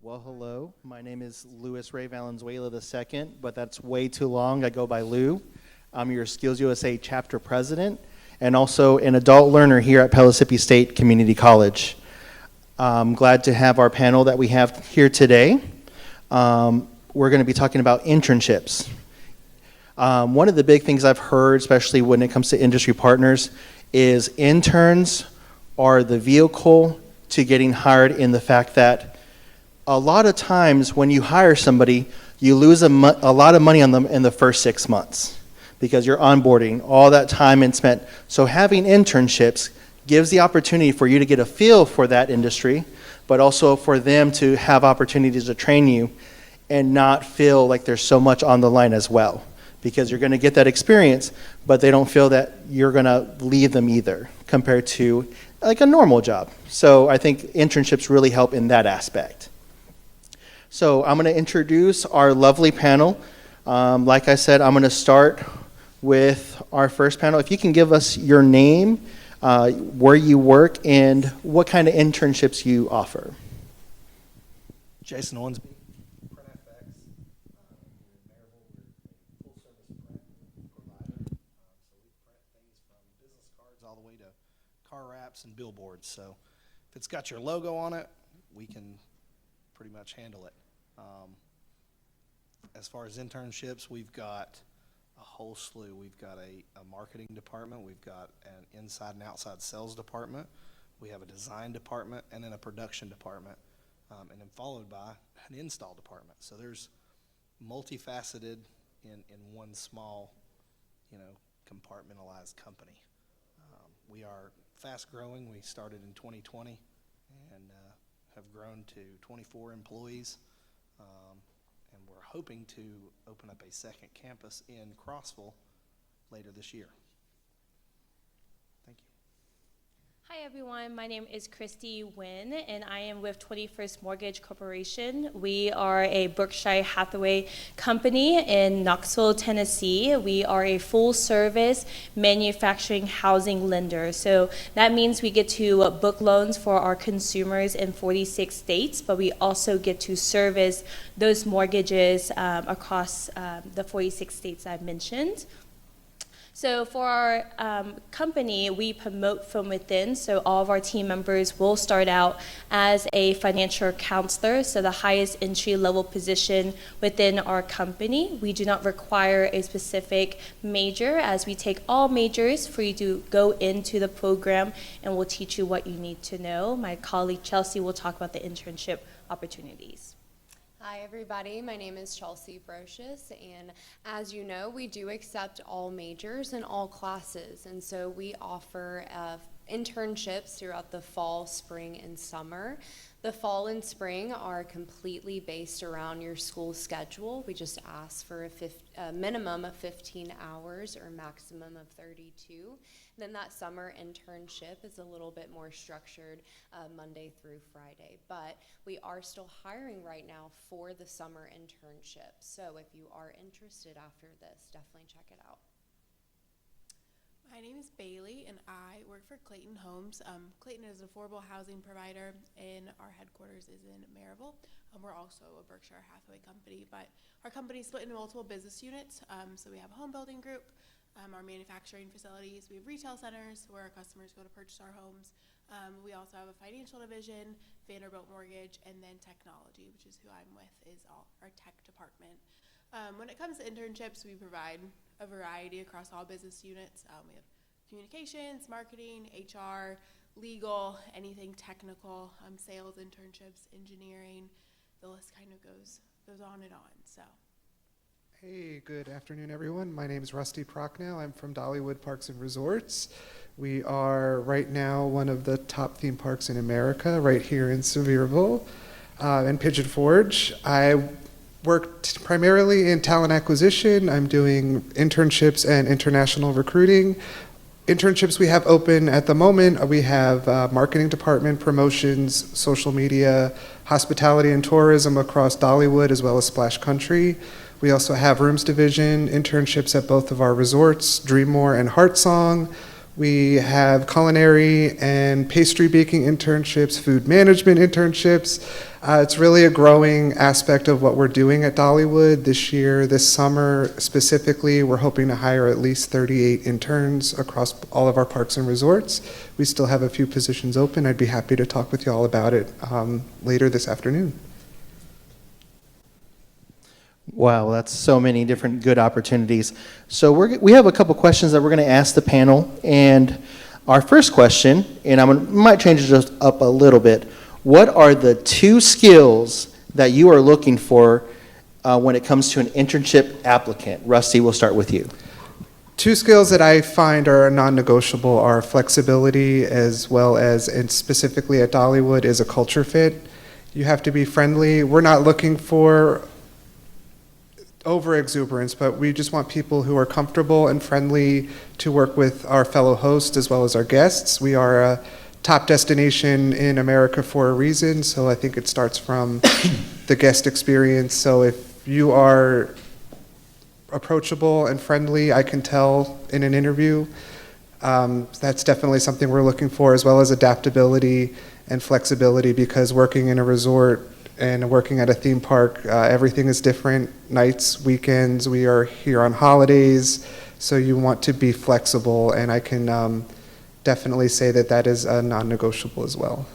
Well, hello. My name is Louis Ray Valenzuela II, but that's way too long. I go by Lou. I'm your Skills USA chapter president and also an adult learner here at Pellissippi State Community College. I'm glad to have our panel that we have here today. We're going to be talking about internships. One of the big things I've heard, especially when it comes to industry partners, is interns are the vehicle to getting hired, in the fact that a lot of times when you hire somebody, you lose a lot of money on them in the first 6 months because you're onboarding, all that time and spent. So having internships gives the opportunity for you to get a feel for that industry, but also for them to have opportunities to train you and not feel like there's so much on the line as well, because you're going to get that experience, but they don't feel that you're going to leave them either compared to like a normal job. So I think internships really help in that aspect. So I'm going to introduce our lovely panel. Like I said, I'm going to start with our first panel. If you can give us your name, where you work, and what kind of internships you offer. Jason Owensby, Print FX. We're a full-service print provider. So we print things from business cards all the way to car wraps and billboards. So if it's got your logo on it, we can pretty much handle it. As far as internships, we've got a whole slew. We've got a marketing department. We've got an inside and outside sales department. We have a design department and then a production department, and then followed by an install department. So there's multifaceted in one small, compartmentalized company. We are fast growing. We started in 2020 and have grown to 24 employees. And we're hoping to open up a second campus in Crossville later this year. Thank you. Hi everyone, my name is Christy Nguyen and I am with 21st Mortgage Corporation. We are a Berkshire Hathaway company in Knoxville, Tennessee. We are a full service manufacturing housing lender. So that means we get to book loans for our consumers in 46 states, but we also get to service those mortgages across the 46 states I've mentioned. So for our company, we promote from within, so all of our team members will start out as a financial counselor, so the highest entry-level position within our company. We do not require a specific major, as we take all majors for you to go into the program, and we'll teach you what you need to know. My colleague Chelsea will talk about the internship opportunities. Hi everybody, my name is Chelsea Brocious, and as you know, we do accept all majors and all classes, and so we offer internships throughout the fall, spring, and summer. The fall and spring are completely based around your school schedule. We just ask for a minimum of 15 hours or maximum of 32. Then that summer internship is a little bit more structured, Monday through Friday. But we are still hiring right now for the summer internship. So if you are interested after this, definitely check it out. My name is Bailey, and I work for Clayton Homes. Clayton is an affordable housing provider, and our headquarters is in Maryville. We're also a Berkshire Hathaway company, but our company is split into multiple business units. So we have a home building group, our manufacturing facilities. We have retail centers where our customers go to purchase our homes. We also have a financial division, Vanderbilt Mortgage, and then technology, which is who I'm with, is our tech department. When it comes to internships, we provide a variety across all business units. We have communications, marketing, HR, legal, anything technical, sales internships, engineering. The list kind of goes on and on. So. Hey, good afternoon, everyone. My name is Rusty Prochnow. I'm from Dollywood Parks and Resorts. We are right now one of the top theme parks in America, right here in Sevierville and Pigeon Forge. I worked primarily in talent acquisition. I'm doing internships and international recruiting. Internships we have open at the moment, we have marketing department, promotions, social media, hospitality and tourism across Dollywood as well as Splash Country. We also have rooms division, internships at both of our resorts, Dreammore and Heartsong. We have culinary and pastry baking internships, food management internships. It's really a growing aspect of what we're doing at Dollywood this year. This summer specifically, we're hoping to hire at least 38 interns across all of our parks and resorts. We still have a few positions open. I'd be happy to talk with you all about it later this afternoon. Wow, that's so many different good opportunities. So we have a couple questions that we're going to ask the panel. And our first question, and might change it just up a little bit. What are the 2 skills that you are looking for when it comes to an internship applicant? Rusty, we'll start with you. 2 skills that I find are non-negotiable are flexibility, as well as, and specifically at Dollywood, is a culture fit. You have to be friendly. We're not looking for over-exuberance, but we just want people who are comfortable and friendly to work with our fellow hosts as well as our guests. We are a top destination in America for a reason, so I think it starts from the guest experience. So if you are approachable and friendly, I can tell in an interview, that's definitely something we're looking for, as well as adaptability and flexibility, because working in a resort and working at a theme park, everything is different. Nights, weekends, we are here on holidays, so you want to be flexible, and I can definitely say that that is a non-negotiable as well.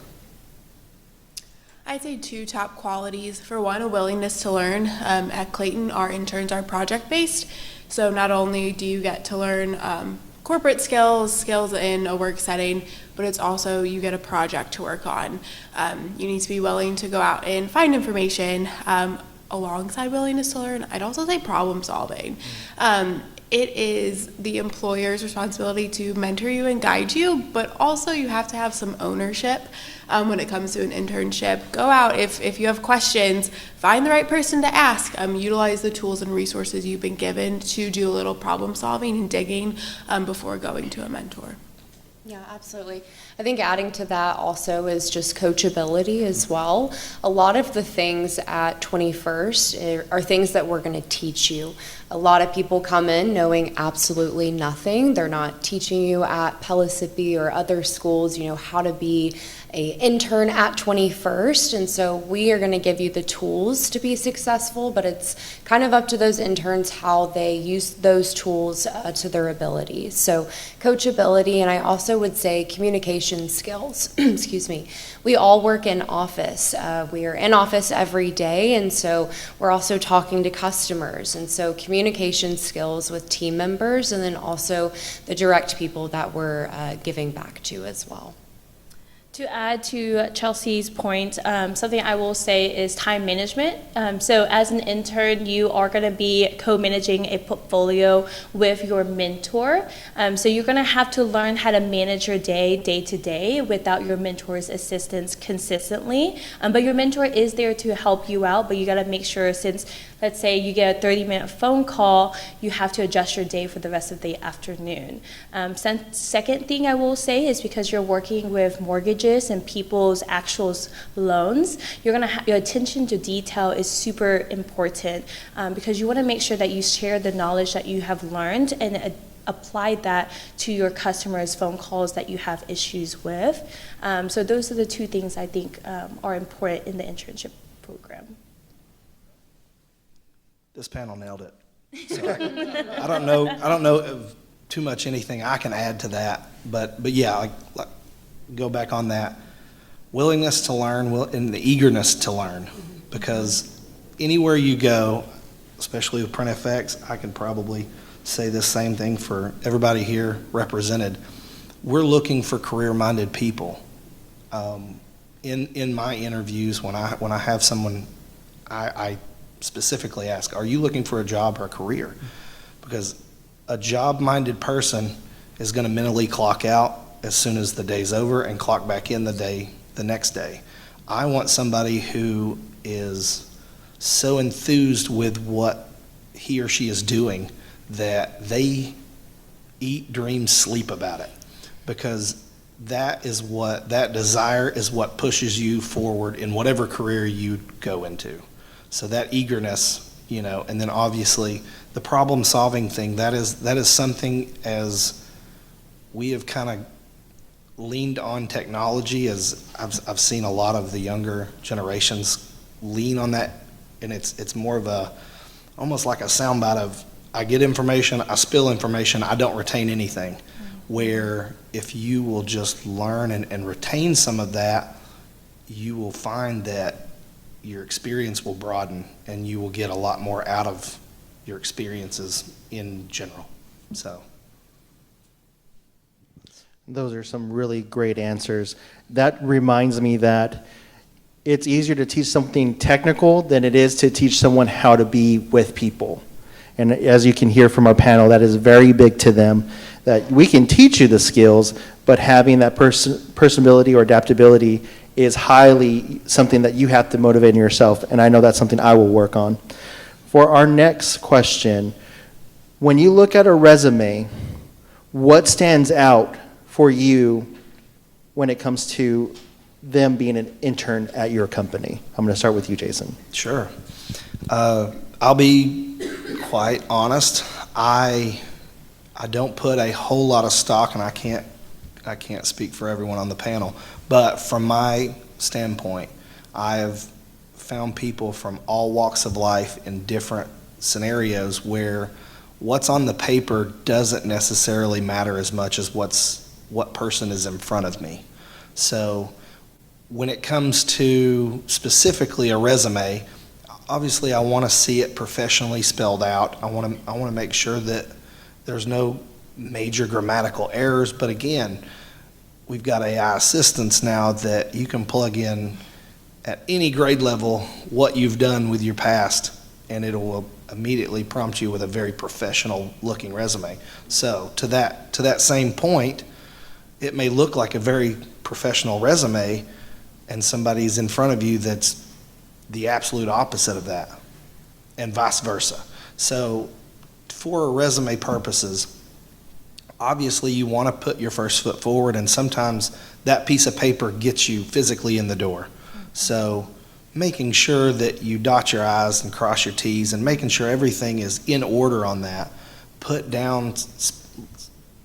I'd say 2 top qualities. For one, a willingness to learn. At Clayton, our interns are project-based, so not only do you get to learn corporate skills in a work setting, but it's also you get a project to work on. You need to be willing to go out and find information alongside willingness to learn. I'd also say problem solving. It is the employer's responsibility to mentor you and guide you, but also you have to have some ownership when it comes to an internship. Go out, if you have questions, find the right person to ask. Utilize the tools and resources you've been given to do a little problem solving and digging before going to a mentor. Yeah, absolutely. I think adding to that also is just coachability as well. A lot of the things at 21st are things that we're going to teach you. A lot of people come in knowing absolutely nothing. They're not teaching you at Pellissippi or other schools, how to be an intern at 21st, and so we are going to give you the tools to be successful, but it's kind of up to those interns how they use those tools to their ability. So coachability, and I also would say communication skills. Excuse me. We all work in office. We are in office every day, and so we're also talking to customers, and so communication skills with team members, and then also the direct people that we're giving back to as well. To add to Chelsea's point, something I will say is time management. So as an intern, you are going to be co-managing a portfolio with your mentor. So you're going to have to learn how to manage your day to day without your mentor's assistance consistently. But your mentor is there to help you out, but you got to make sure, since let's say you get a 30-minute phone call, you have to adjust your day for the rest of the afternoon. Second thing I will say is, because you're working with mortgages and people's actual loans, your attention to detail is super important, because you want to make sure that you share the knowledge that you have learned and apply that to your customers' phone calls that you have issues with. So those are the 2 things I think are important in the internship program. This panel nailed it. So I don't know of too much anything I can add to that, but yeah, like go back on that willingness to learn and the eagerness to learn, because anywhere you go, especially with Print FX, I can probably say the same thing for everybody here represented. We're looking for career-minded people. In my interviews, when I have someone, I specifically ask, are you looking for a job or a career? Because a job-minded person is going to mentally clock out as soon as the day's over and clock back in the next day. I want somebody who is so enthused with what he or she is doing that they eat, dream, sleep about it, because that desire is what pushes you forward in whatever career you go into. So that eagerness, and then obviously the problem solving thing, that is something as we have kind of leaned on technology, as I've seen a lot of the younger generations lean on that, and it's more of a, almost like a soundbite of, I get information, I spill information, I don't retain anything. Where if you will just learn and retain some of that, you will find that your experience will broaden and you will get a lot more out of your experiences in general. So. Those are some really great answers. That reminds me that it's easier to teach something technical than it is to teach someone how to be with people. And as you can hear from our panel, that is very big to them, that we can teach you the skills, but having that personability or adaptability is highly something that you have to motivate in yourself, and I know that's something I will work on. For our next question, when you look at a resume, what stands out for you when it comes to them being an intern at your company? I'm going to start with you, Jason. Sure. I'll be quite honest. I don't put a whole lot of stock, and I can't speak for everyone on the panel, but from my standpoint, I have found people from all walks of life in different scenarios where what's on the paper doesn't necessarily matter as much as what person is in front of me. So when it comes to specifically a resume, obviously I want to see it professionally spelled out. I want to make sure that there's no major grammatical errors, but again, we've got AI assistants now that you can plug in at any grade level what you've done with your past, and it will immediately prompt you with a very professional looking resume. So to that same point, it may look like a very professional resume, and somebody's in front of you that's the absolute opposite of that, and vice versa. So for resume purposes, obviously you want to put your first foot forward, and sometimes that piece of paper gets you physically in the door. So making sure that you dot your I's and cross your T's and making sure everything is in order on that. Put down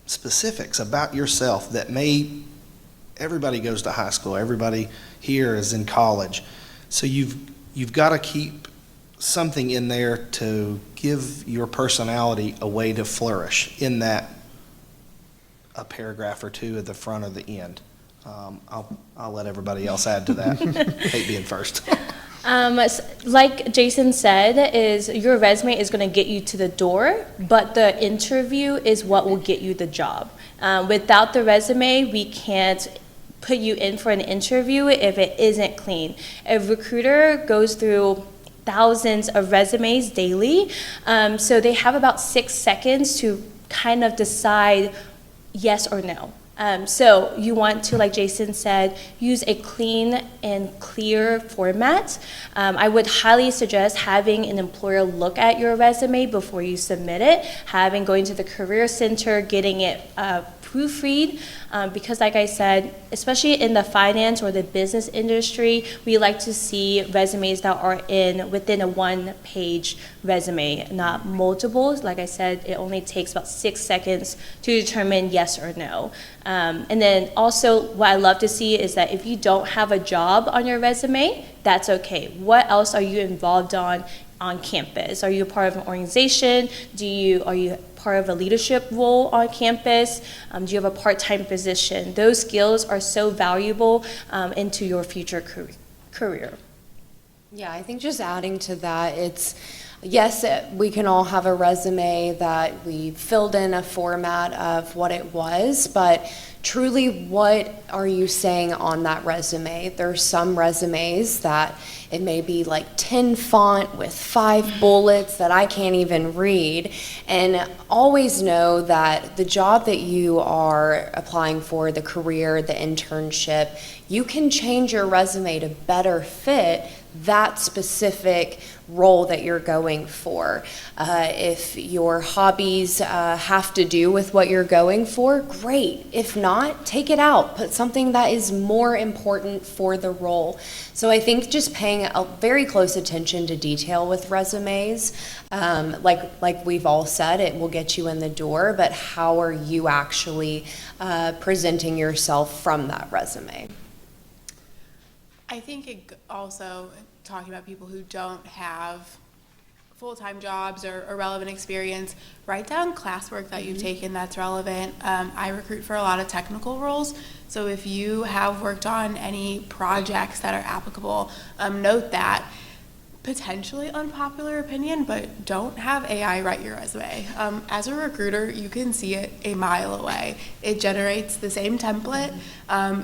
specifics about yourself that everybody goes to high school, everybody here is in college. So you've got to keep something in there to give your personality a way to flourish in that a paragraph or two at the front or the end. I'll let everybody else add to that. Hate being first. Like Jason said, is your resume is going to get you to the door, but the interview is what will get you the job. Without the resume, we can't put you in for an interview if it isn't clean. A recruiter goes through thousands of resumes daily, so they have about 6 seconds to kind of decide yes or no. So you want to, like Jason said, use a clean and clear format. I would highly suggest having an employer look at your resume before you submit it, going to the Career Center, getting it proofread, because like I said, especially in the finance or the business industry, we like to see resumes that are within a one-page resume, not multiples. Like I said, it only takes about 6 seconds to determine yes or no. And then also what I love to see is that if you don't have a job on your resume, that's okay. What else are you involved on campus? Are you a part of an organization? Are you part of a leadership role on campus? Do you have a part-time position? Those skills are so valuable into your future career. Yeah, I think just adding to that, yes, we can all have a resume that we filled in a format of what it was, but truly what are you saying on that resume? There's some resumes that it may be like 10 font with 5 bullets that I can't even read. And always know that the job that you are applying for, the career, the internship, you can change your resume to better fit that specific role that you're going for. If your hobbies have to do with what you're going for, great. If not, take it out. Put something that is more important for the role. So I think just paying a very close attention to detail with resumes, like we've all said, it will get you in the door, but how are you actually presenting yourself from that resume? I think it also, talking about people who don't have full-time jobs or relevant experience, write down classwork that you've taken that's relevant. I recruit for a lot of technical roles, so if you have worked on any projects that are applicable, note that. Potentially unpopular opinion, but don't have AI write your resume. As a recruiter, you can see it a mile away. It generates the same template.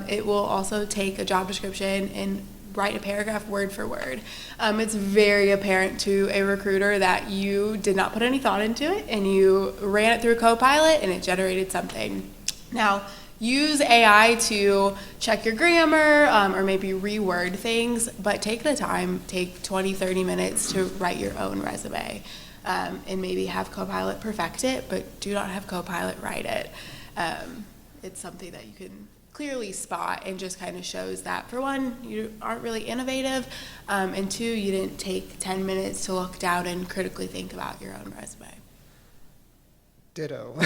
It will also take a job description and write a paragraph word for word. It's very apparent to a recruiter that you did not put any thought into it and you ran it through Copilot and it generated something. Now, use AI to check your grammar or maybe reword things, but take the time, take 20, 30 minutes to write your own resume and maybe have Copilot perfect it, but do not have Copilot write it. It's something that you can clearly spot and just kind of shows that, for one, you aren't really innovative, and two, you didn't take 10 minutes to look down and critically think about your own resume. Ditto.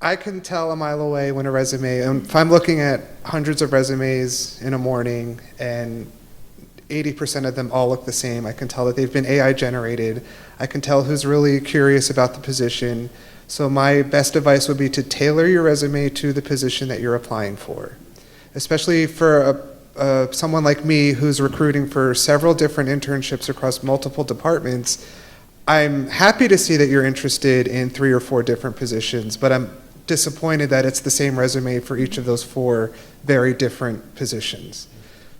I can tell a mile away when a resume, if I'm looking at hundreds of resumes in a morning and 80% of them all look the same, I can tell that they've been AI generated. I can tell who's really curious about the position. So my best advice would be to tailor your resume to the position that you're applying for, especially for someone like me who's recruiting for several different internships across multiple departments. I'm happy to see that you're interested in 3 or 4 different positions, but I'm disappointed that it's the same resume for each of those 4 very different positions.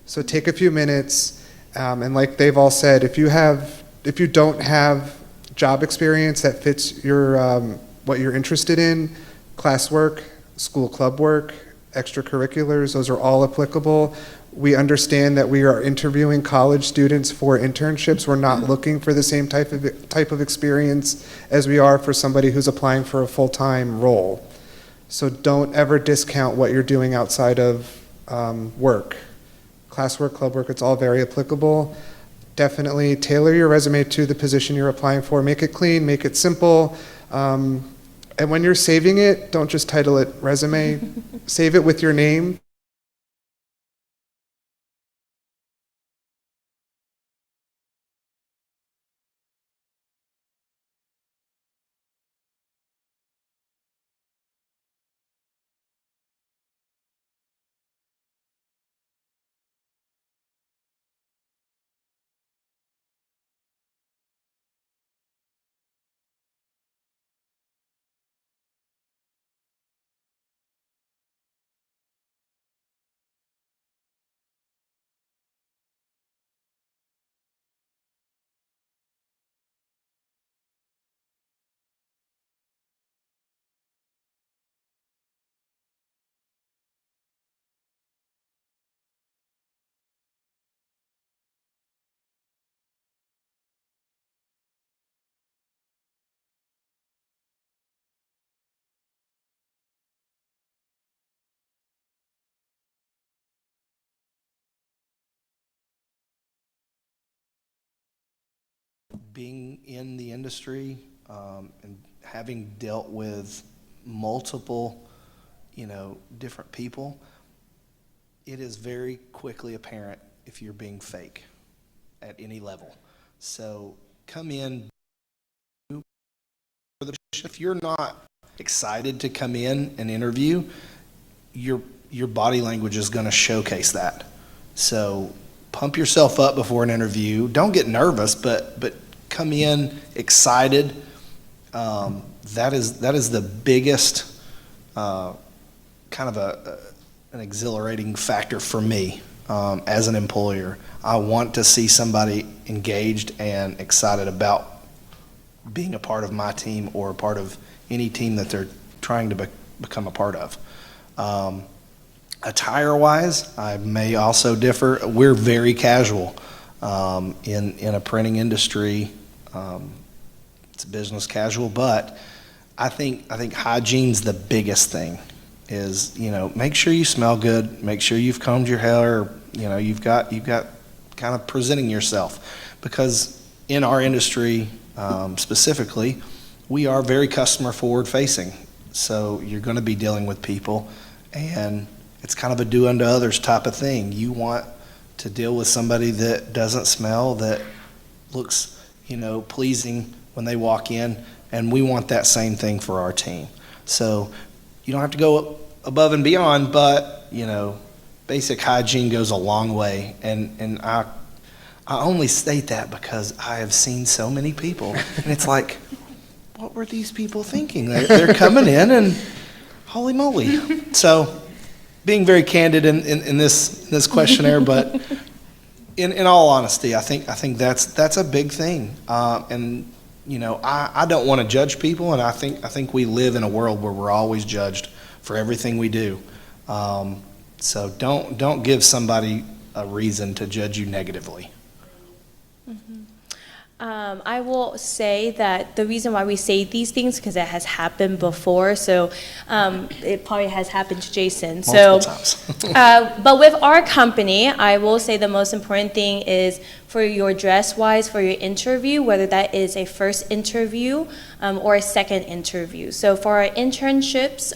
So take a few minutes, and like they've all said, if you don't have job experience that fits your what you're interested in, classwork, school club work, extracurriculars, those are all applicable. We understand that we are interviewing college students for internships. We're not looking for the same type of experience as we are for somebody who's applying for a full-time role. So don't ever discount what you're doing outside of work. Classwork, club work, it's all very applicable. Definitely tailor your resume to the position you're applying for. Make it clean, make it simple. And when you're saving it, don't just title it resume. Save it with your name. Being in the industry and having dealt with multiple, different people, it is very quickly apparent if you're being fake at any level. So come in. If you're not excited to come in and interview, your body language is going to showcase that. So pump yourself up before an interview. Don't get nervous, but come in excited. That is the biggest kind of an exhilarating factor for me as an employer. I want to see somebody engaged and excited about being a part of my team or a part of any team that they're trying to become a part of. Attire-wise, I may also differ. We're very casual in a printing industry. It's business casual, but I think hygiene's the biggest thing. Is, you know, make sure you smell good, make sure you've combed your hair, you know, you've got kind of presenting yourself, because in our industry specifically, we are very customer forward facing. So you're going to be dealing with people, and it's kind of a do unto others type of thing. You want to deal with somebody that doesn't smell, that looks, you know, pleasing when they walk in, and we want that same thing for our team. So you don't have to go above and beyond, but, you know, basic hygiene goes a long way. And I only state that because I have seen so many people, and it's like, what were these people thinking? They're coming in, and holy moly. So being very candid in this questionnaire, but in all honesty, I think that's a big thing. And you know, I don't want to judge people, and I think we live in a world where we're always judged for everything we do. So don't give somebody a reason to judge you negatively. I will say that the reason why we say these things because it has happened before, so it probably has happened to Jason. Multiple times. But with our company, I will say the most important thing is for your dress-wise, for your interview, whether that is a first interview or a second interview. So for our internships,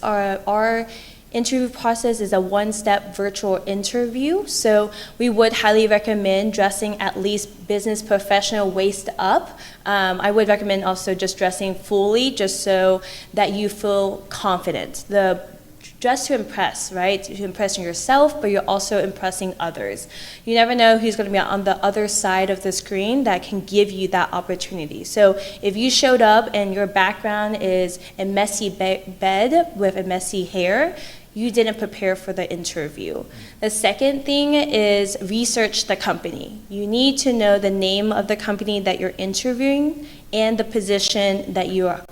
our interview process is a one-step virtual interview. So we would highly recommend dressing at least business professional waist up. I would recommend also just dressing fully, just so that you feel confident. The dress to impress, right? To impress yourself, but you're also impressing others. You never know who's going to be on the other side of the screen that can give you that opportunity. So if you showed up and your background is a messy bed with a messy hair, you didn't prepare for the interview. The second thing is research the company. You need to know the name of the company that you're interviewing and the position that you are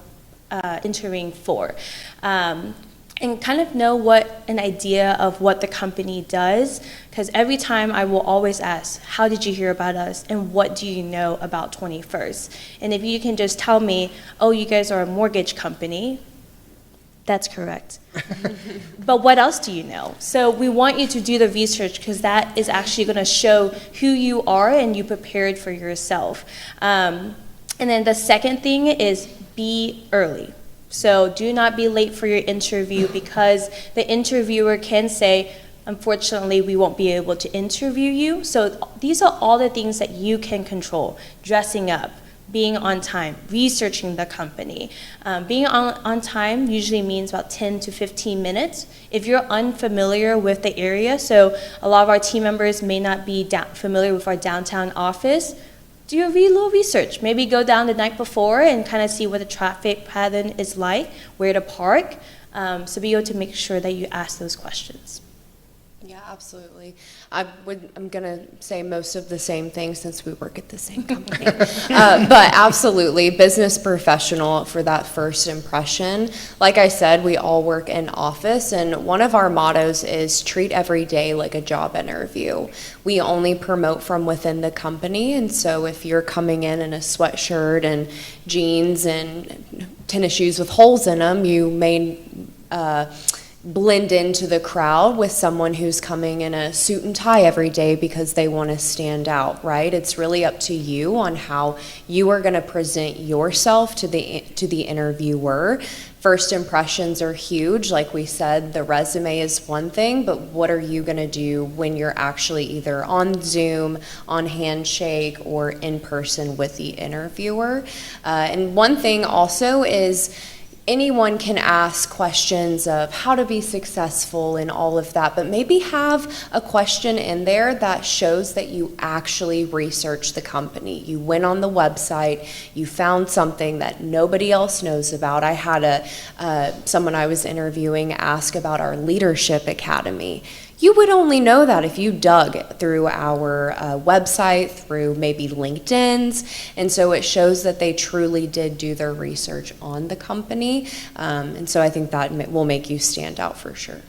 interviewing for. And kind of know an idea of what the company does, because every time I will always ask, how did you hear about us and what do you know about 21st? And if you can just tell me, oh, you guys are a mortgage company, that's correct. But what else do you know? So we want you to do the research, because that is actually going to show who you are and you prepared for yourself. And then the second thing is be early. So do not be late for your interview, because the interviewer can say, unfortunately, we won't be able to interview you. So these are all the things that you can control. Dressing up, being on time, researching the company. Being on time usually means about 10 to 15 minutes. If you're unfamiliar with the area, so a lot of our team members may not be familiar with our downtown office, do a little research. Maybe go down the night before and kind of see what the traffic pattern is like, where to park, so be able to make sure that you ask those questions. Yeah, absolutely. I'm going to say most of the same things since we work at the same company. But absolutely, business professional for that first impression. Like I said, we all work in office, and one of our mottos is treat every day like a job interview. We only promote from within the company, and so if you're coming in a sweatshirt and jeans and tennis shoes with holes in them, you may blend into the crowd with someone who's coming in a suit and tie every day because they want to stand out, right? It's really up to you on how you are going to present yourself to the interviewer. First impressions are huge. Like we said, the resume is one thing, but what are you going to do when you're actually either on Zoom, on Handshake, or in person with the interviewer? And one thing also is, anyone can ask questions of how to be successful and all of that, but maybe have a question in there that shows that you actually researched the company. You went on the website, you found something that nobody else knows about. I had someone I was interviewing ask about our Leadership Academy. You would only know that if you dug through our website, through maybe LinkedIn's, and so it shows that they truly did do their research on the company, and so I think that will make you stand out for sure.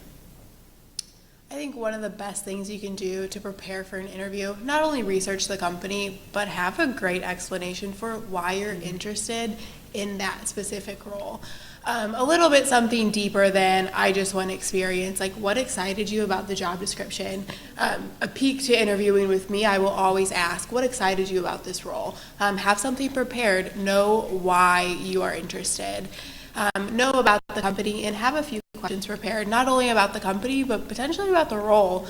I think one of the best things you can do to prepare for an interview, not only research the company, but have a great explanation for why you're interested in that specific role. A little bit something deeper than I just want experience, like what excited you about the job description. A peek to interviewing with me, I will always ask, what excited you about this role? Have something prepared, know why you are interested. Know about the company and have a few questions prepared, not only about the company, but potentially about the role.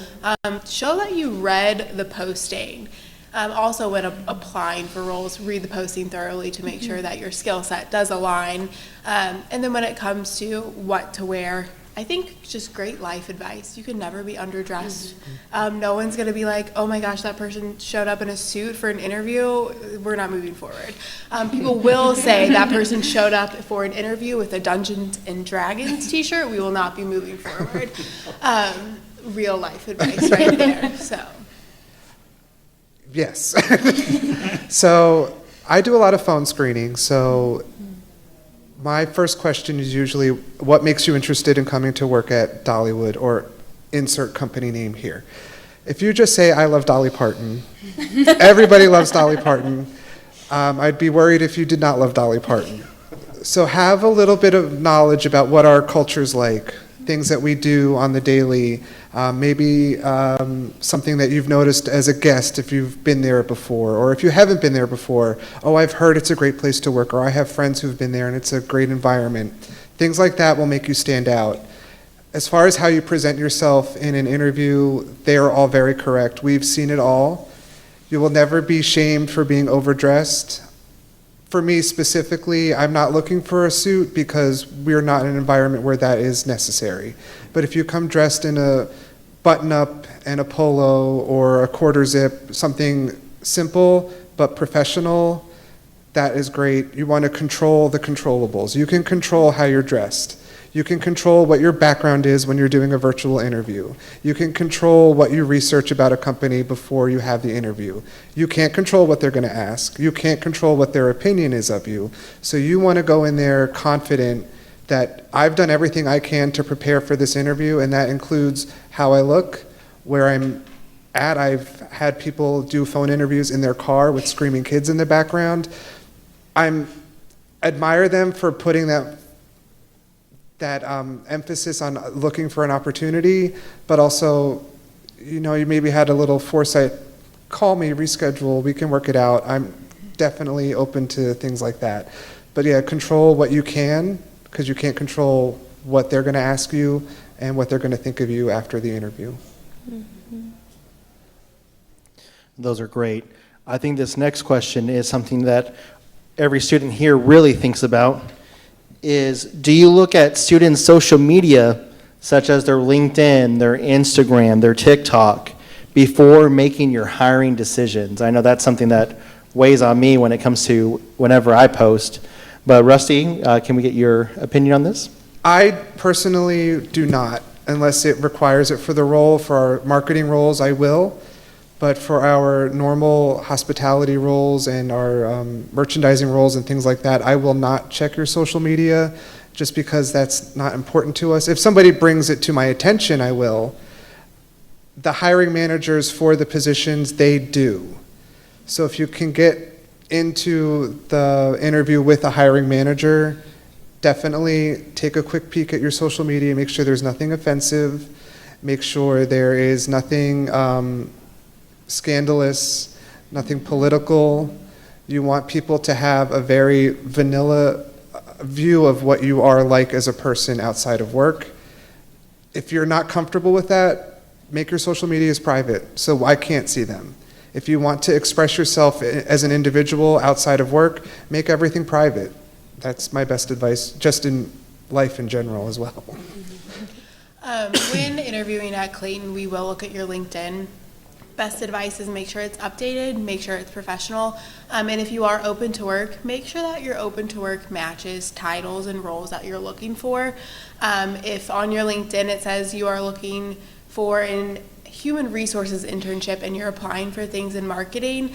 Show that you read the posting. Also, when applying for roles, read the posting thoroughly to make sure that your skill set does align. And then when it comes to what to wear, I think just great life advice. You can never be underdressed. No one's going to be like, oh my gosh, that person showed up in a suit for an interview. We're not moving forward. People will say that person showed up for an interview with a Dungeons and Dragons t-shirt. We will not be moving forward. Real life advice right there. So. Yes. So I do a lot of phone screening. So my first question is usually, what makes you interested in coming to work at Dollywood, or insert company name here? If you just say, I love Dolly Parton, everybody loves Dolly Parton. I'd be worried if you did not love Dolly Parton. So have a little bit of knowledge about what our culture's like, things that we do on the daily, maybe something that you've noticed as a guest if you've been there before, or if you haven't been there before, oh, I've heard it's a great place to work, or I have friends who've been there and it's a great environment. Things like that will make you stand out. As far as how you present yourself in an interview, they are all very correct. We've seen it all. You will never be shamed for being overdressed. For me specifically, I'm not looking for a suit because we're not in an environment where that is necessary. But if you come dressed in a button-up and a polo or a quarter zip, something simple but professional, that is great. You want to control the controllables. You can control how you're dressed. You can control what your background is when you're doing a virtual interview. You can control what you research about a company before you have the interview. You can't control what they're going to ask. You can't control what their opinion is of you. So you want to go in there confident that I've done everything I can to prepare for this interview, and that includes how I look, where I'm at. I've had people do phone interviews in their car with screaming kids in the background. I admire them for putting that emphasis on looking for an opportunity, but also, you maybe had a little foresight. Call me, reschedule, we can work it out. I'm definitely open to things like that. But yeah, control what you can, because you can't control what they're going to ask you and what they're going to think of you after the interview. Those are great. I think this next question is something that every student here really thinks about. Is, do you look at students' social media, such as their LinkedIn, their Instagram, their TikTok, before making your hiring decisions? I know that's something that weighs on me when it comes to whenever I post. But Rusty, can we get your opinion on this? I personally do not, unless it requires it for the role. For our marketing roles, I will. But for our normal hospitality roles and our merchandising roles and things like that, I will not check your social media just because that's not important to us. If somebody brings it to my attention, I will. The hiring managers for the positions, they do. So if you can get into the interview with a hiring manager, definitely take a quick peek at your social media, make sure there's nothing offensive, make sure there is nothing scandalous, nothing political. You want people to have a very vanilla view of what you are like as a person outside of work. If you're not comfortable with that, make your social medias private so I can't see them. If you want to express yourself as an individual outside of work, make everything private. That's my best advice, just in life in general as well. When interviewing at Clayton, we will look at your LinkedIn. Best advice is make sure it's updated, make sure it's professional, and if you are open to work, make sure that your open to work matches titles and roles that you're looking for. If on your LinkedIn it says you are looking for an human resources internship and you're applying for things in marketing,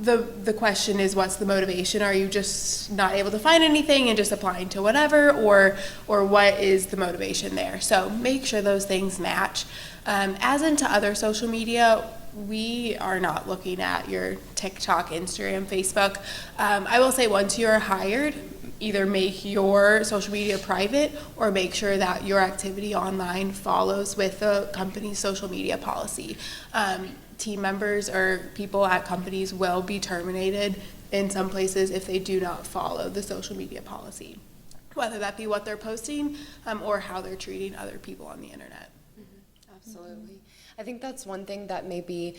the question is, what's the motivation? Are you just not able to find anything and just applying to whatever, or what is the motivation there? So make sure those things match. As into other social media, we are not looking at your TikTok, Instagram, Facebook. I will say, once you're hired, either make your social media private or make sure that your activity online follows with the company's social media policy. Team members or people at companies will be terminated in some places if they do not follow the social media policy, whether that be what they're posting or how they're treating other people on the internet. Absolutely. I think that's one thing that maybe,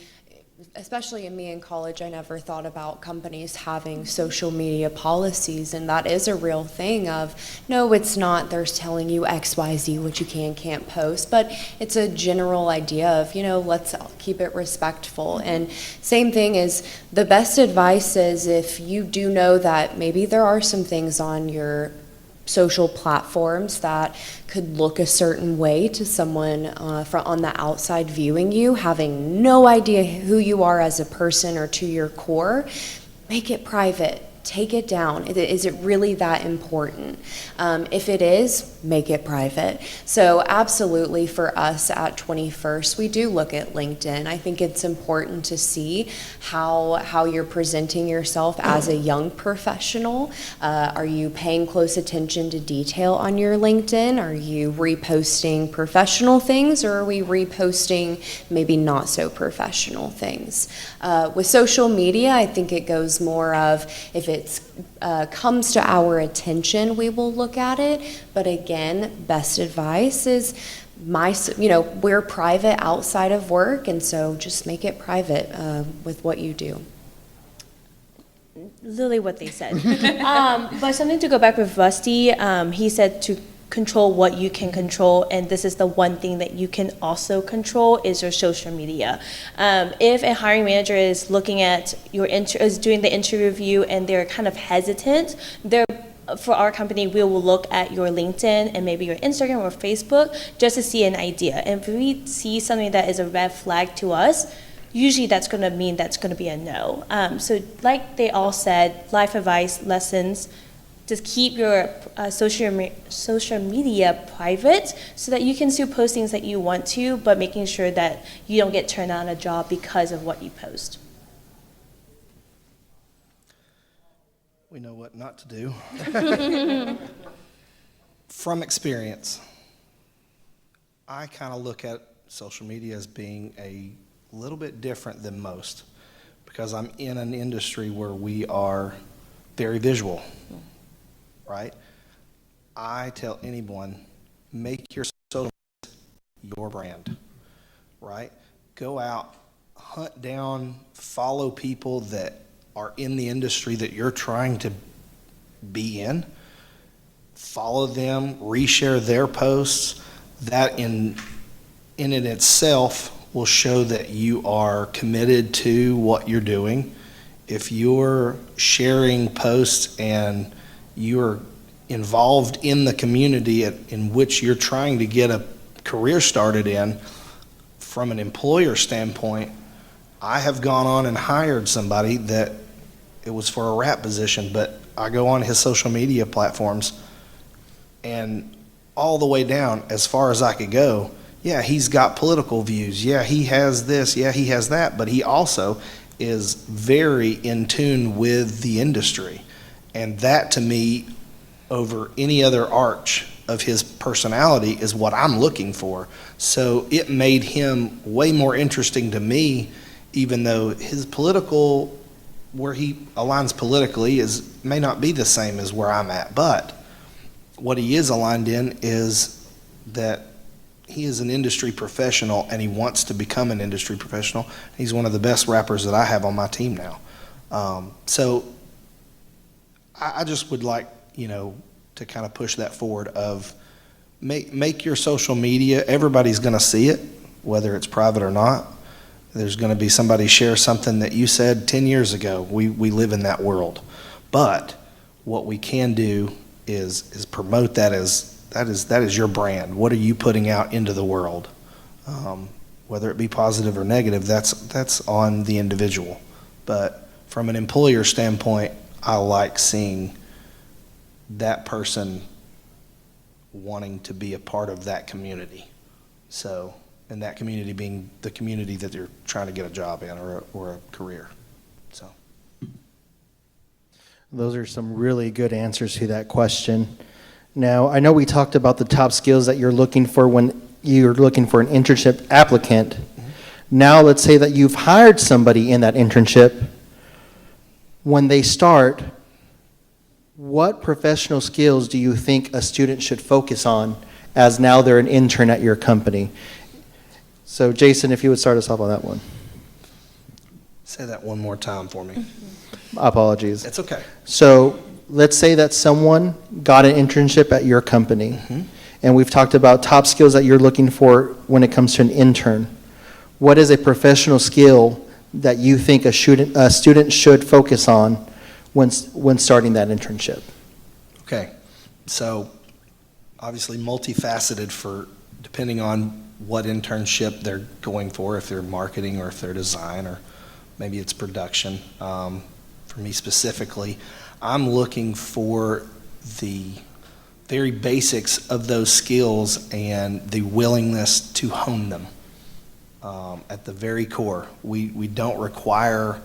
especially in me in college, I never thought about companies having social media policies, and that is a real thing of, no, it's not, they're telling you X, Y, Z, what you can and can't post, but it's a general idea of, let's keep it respectful. And same thing is, the best advice is, if you do know that maybe there are some things on your social platforms that could look a certain way to someone on the outside viewing you, having no idea who you are as a person or to your core, make it private. Take it down. Is it really that important? If it is, make it private. So absolutely, for us at 21st, we do look at LinkedIn. I think it's important to see how you're presenting yourself as a young professional. Are you paying close attention to detail on your LinkedIn? Are you reposting professional things, or are we reposting maybe not so professional things? With social media, I think it goes more of, if it comes to our attention, we will look at it. But again, best advice is, we're private outside of work, and so just make it private with what you do. Literally what they said. But something to go back with Rusty, he said to control what you can control, and this is the one thing that you can also control, is your social media. If a hiring manager is looking at is doing the interview review and they're kind of hesitant, for our company, we will look at your LinkedIn and maybe your Instagram or Facebook just to see an idea. And if we see something that is a red flag to us, usually that's going to mean that's going to be a no. So like they all said, life advice, lessons, just keep your social media private so that you can still post things that you want to, but making sure that you don't get turned down a job because of what you post. We know what not to do. From experience, I kind of look at social media as being a little bit different than most, because I'm in an industry where we are very visual, right? I tell anyone, make your social media your brand, right? Go out, hunt down, follow people that are in the industry that you're trying to be in. Follow them, reshare their posts. That in it itself will show that you are committed to what you're doing. If you're sharing posts and you're involved in the community in which you're trying to get a career started in, from an employer standpoint, I have gone on and hired somebody that it was for a rap position, but I go on his social media platforms and all the way down, as far as I could go, yeah, he's got political views. Yeah, he has this. Yeah, he has that. But he also is very in tune with the industry. And that, to me, over any other arch of his personality, is what I'm looking for. So it made him way more interesting to me, even though his political, where he aligns politically, may not be the same as where I'm at. But what he is aligned in is that he is an industry professional, and he wants to become an industry professional. He's one of the best rappers that I have on my team now. So I just would like, to kind of push that forward of make your social media, everybody's going to see it, whether it's private or not. There's going to be somebody share something that you said 10 years ago. We live in that world. But what we can do is promote that as that is your brand. What are you putting out into the world? Whether it be positive or negative, that's on the individual. But from an employer standpoint, I like seeing that person wanting to be a part of that community. So, and that community being the community that they're trying to get a job in or a career. So, Those are some really good answers to that question. Now, I know we talked about the top skills that you're looking for when you're looking for an internship applicant. Now, let's say that you've hired somebody in that internship. When they start, what professional skills do you think a student should focus on as now they're an intern at your company? So, Jason, if you would start us off on that one. say that one more time for me. Apologies. It's okay. So let's say that someone got an internship at your company, and we've talked about top skills that you're looking for when it comes to an intern. What is a professional skill that you think a student should focus on when starting that internship? Okay, so obviously multifaceted for depending on what internship they're going for, if they're marketing or if they're design or maybe it's production. For me specifically, I'm looking for the very basics of those skills and the willingness to hone them. At the very core, we don't require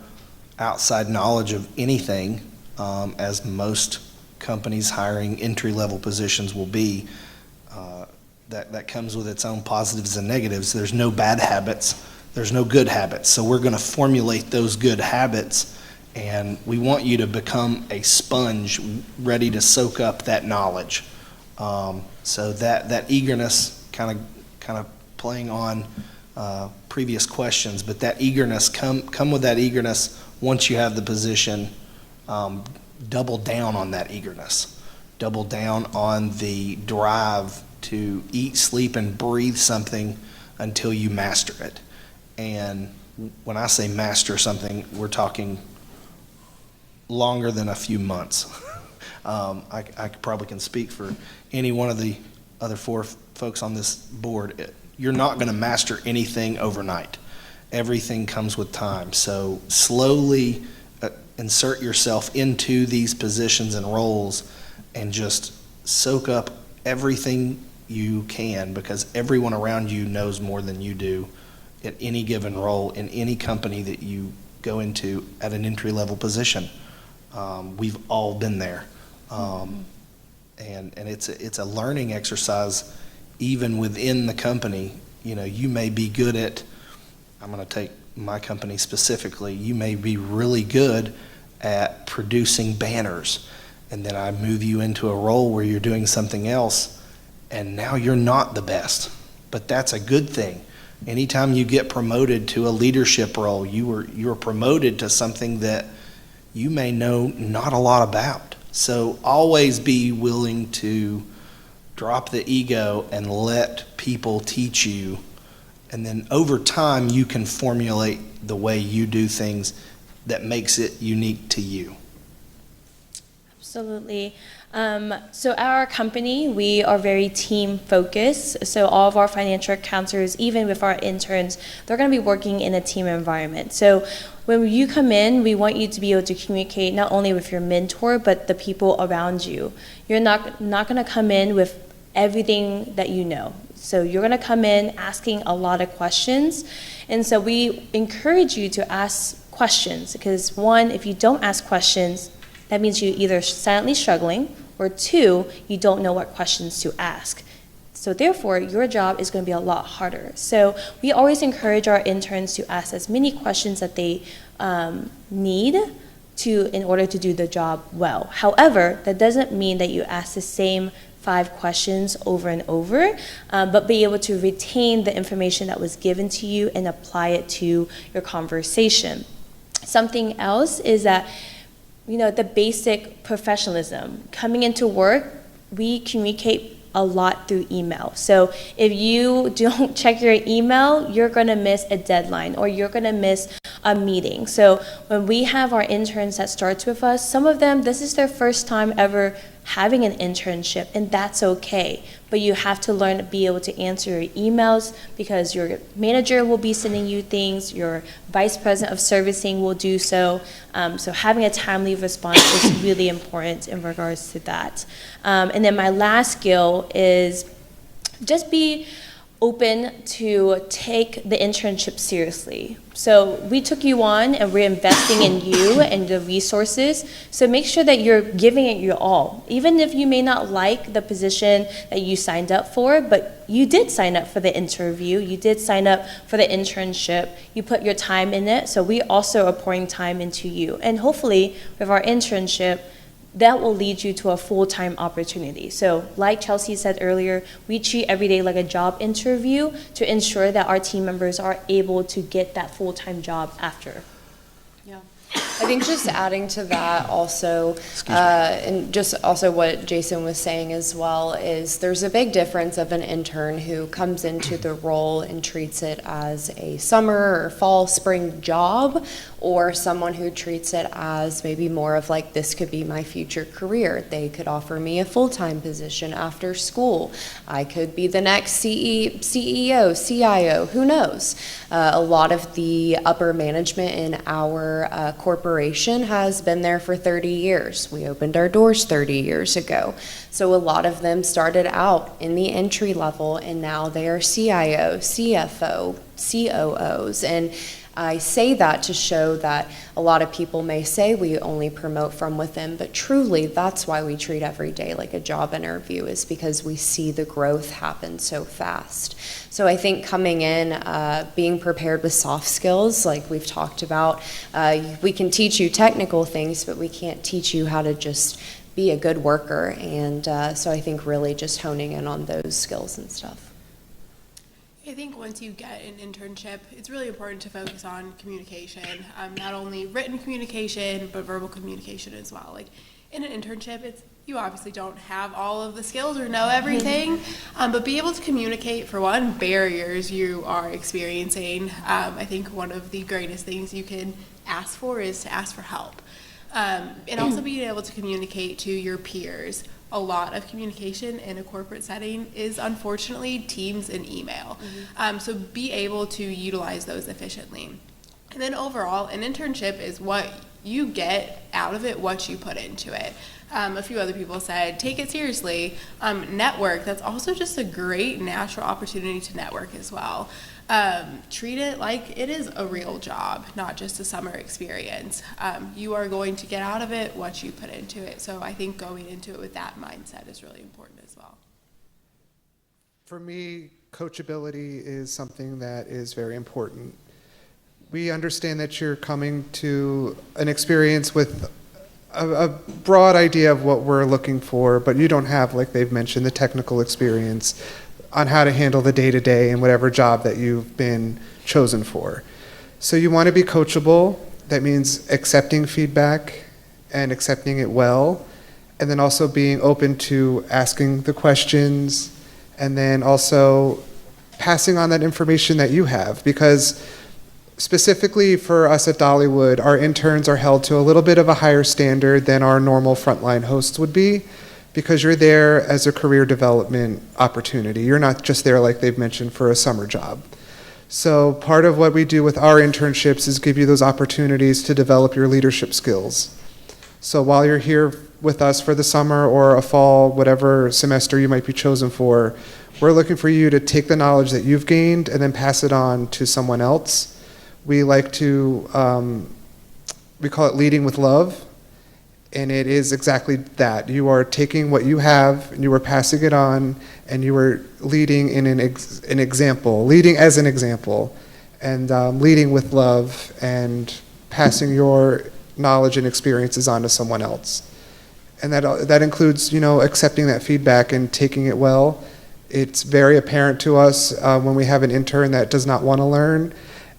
outside knowledge of anything, as most companies hiring entry-level positions will be. That comes with its own positives and negatives. There's no bad habits. There's no good habits. So we're going to formulate those good habits, and we want you to become a sponge ready to soak up that knowledge. So that eagerness, kind of playing on previous questions, but that eagerness, come with that eagerness once you have the position. Double down on that eagerness. Double down on the drive to eat, sleep, and breathe something until you master it. And when I say master something, we're talking longer than a few months. I probably can speak for any one of the other four folks on this board. You're not going to master anything overnight. Everything comes with time. So slowly insert yourself into these positions and roles and just soak up everything you can, because everyone around you knows more than you do at any given role in any company that you go into at an entry-level position. We've all been there. And it's a learning exercise even within the company. You know, you may be good at, I'm going to take my company specifically, you may be really good at producing banners, and then I move you into a role where you're doing something else, and now you're not the best. But that's a good thing. Anytime you get promoted to a leadership role, you're promoted to something that you may know not a lot about. So always be willing to drop the ego and let people teach you. And then over time, you can formulate the way you do things that makes it unique to you. Absolutely. So at our company, we are very team focused. So all of our financial counselors, even with our interns, they're going to be working in a team environment. So when you come in, we want you to be able to communicate not only with your mentor, but the people around you. You're not going to come in with everything that you know. So you're going to come in asking a lot of questions. And so we encourage you to ask questions, because one, if you don't ask questions, that means you're either silently struggling, or two, you don't know what questions to ask. So therefore, your job is going to be a lot harder. So we always encourage our interns to ask as many questions that they need in order to do the job well. However, that doesn't mean that you ask the same 5 questions over and over, but be able to retain the information that was given to you and apply it to your conversation. Something else is that, you know, the basic professionalism. Coming into work, we communicate a lot through email. So if you don't check your email, you're going to miss a deadline, or you're going to miss a meeting. So when we have our interns that starts with us, some of them, this is their first time ever having an internship, and that's okay. But you have to learn to be able to answer your emails, because your manager will be sending you things, your vice president of servicing will do so. So having a timely response is really important in regards to that. And then my last skill is just be open to take the internship seriously. So we took you on and we're investing in you and the resources. So make sure that you're giving it your all. Even if you may not like the position that you signed up for, but you did sign up for the interview, you did sign up for the internship, you put your time in it. So we also are pouring time into you. And hopefully with our internship, that will lead you to a full-time opportunity. So like Chelsea said earlier, we treat every day like a job interview to ensure that our team members are able to get that full-time job after. Yeah. I think just adding to that also, and just also what Jason was saying as well, is there's a big difference of an intern who comes into the role and treats it as a summer or fall, spring job, or someone who treats it as maybe more of like, this could be my future career. They could offer me a full-time position after school. I could be the next CEO, CIO, who knows? A lot of the upper management in our corporation has been there for 30 years. We opened our doors 30 years ago. So a lot of them started out in the entry level, and now they are CIO, CFO, COOs. And I say that to show that a lot of people may say we only promote from within, but truly that's why we treat every day like a job interview, is because we see the growth happen so fast. So I think coming in, being prepared with soft skills, like we've talked about, we can teach you technical things, but we can't teach you how to just be a good worker. And so I think really just honing in on those skills and stuff. I think once you get an internship, it's really important to focus on communication, not only written communication, but verbal communication as well. Like in an internship, you obviously don't have all of the skills or know everything, but be able to communicate, for one, barriers you are experiencing. I think one of the greatest things you can ask for is to ask for help. And also being able to communicate to your peers. A lot of communication in a corporate setting is unfortunately Teams and email. So be able to utilize those efficiently. And then overall, an internship is what you get out of it, what you put into it. A few other people said, take it seriously. Network, that's also just a great natural opportunity to network as well. Treat it like it is a real job, not just a summer experience. You are going to get out of it what you put into it. So I think going into it with that mindset is really important as well. For me, coachability is something that is very important. We understand that you're coming to an experience with a broad idea of what we're looking for, but you don't have, like they've mentioned, the technical experience on how to handle the day-to-day in whatever job that you've been chosen for. So you want to be coachable. That means accepting feedback and accepting it well, and then also being open to asking the questions, and then also passing on that information that you have, because specifically for us at Dollywood, our interns are held to a little bit of a higher standard than our normal frontline hosts would be, because you're there as a career development opportunity. You're not just there, like they've mentioned, for a summer job. So part of what we do with our internships is give you those opportunities to develop your leadership skills. So while you're here with us for the summer or a fall, whatever semester you might be chosen for, we're looking for you to take the knowledge that you've gained and then pass it on to someone else. We like to, we call it leading with love. And it is exactly that. You are taking what you have and you are passing it on, and you are leading in an example, leading as an example, and leading with love and passing your knowledge and experiences on to someone else. And that includes, accepting that feedback and taking it well. It's very apparent to us when we have an intern that does not want to learn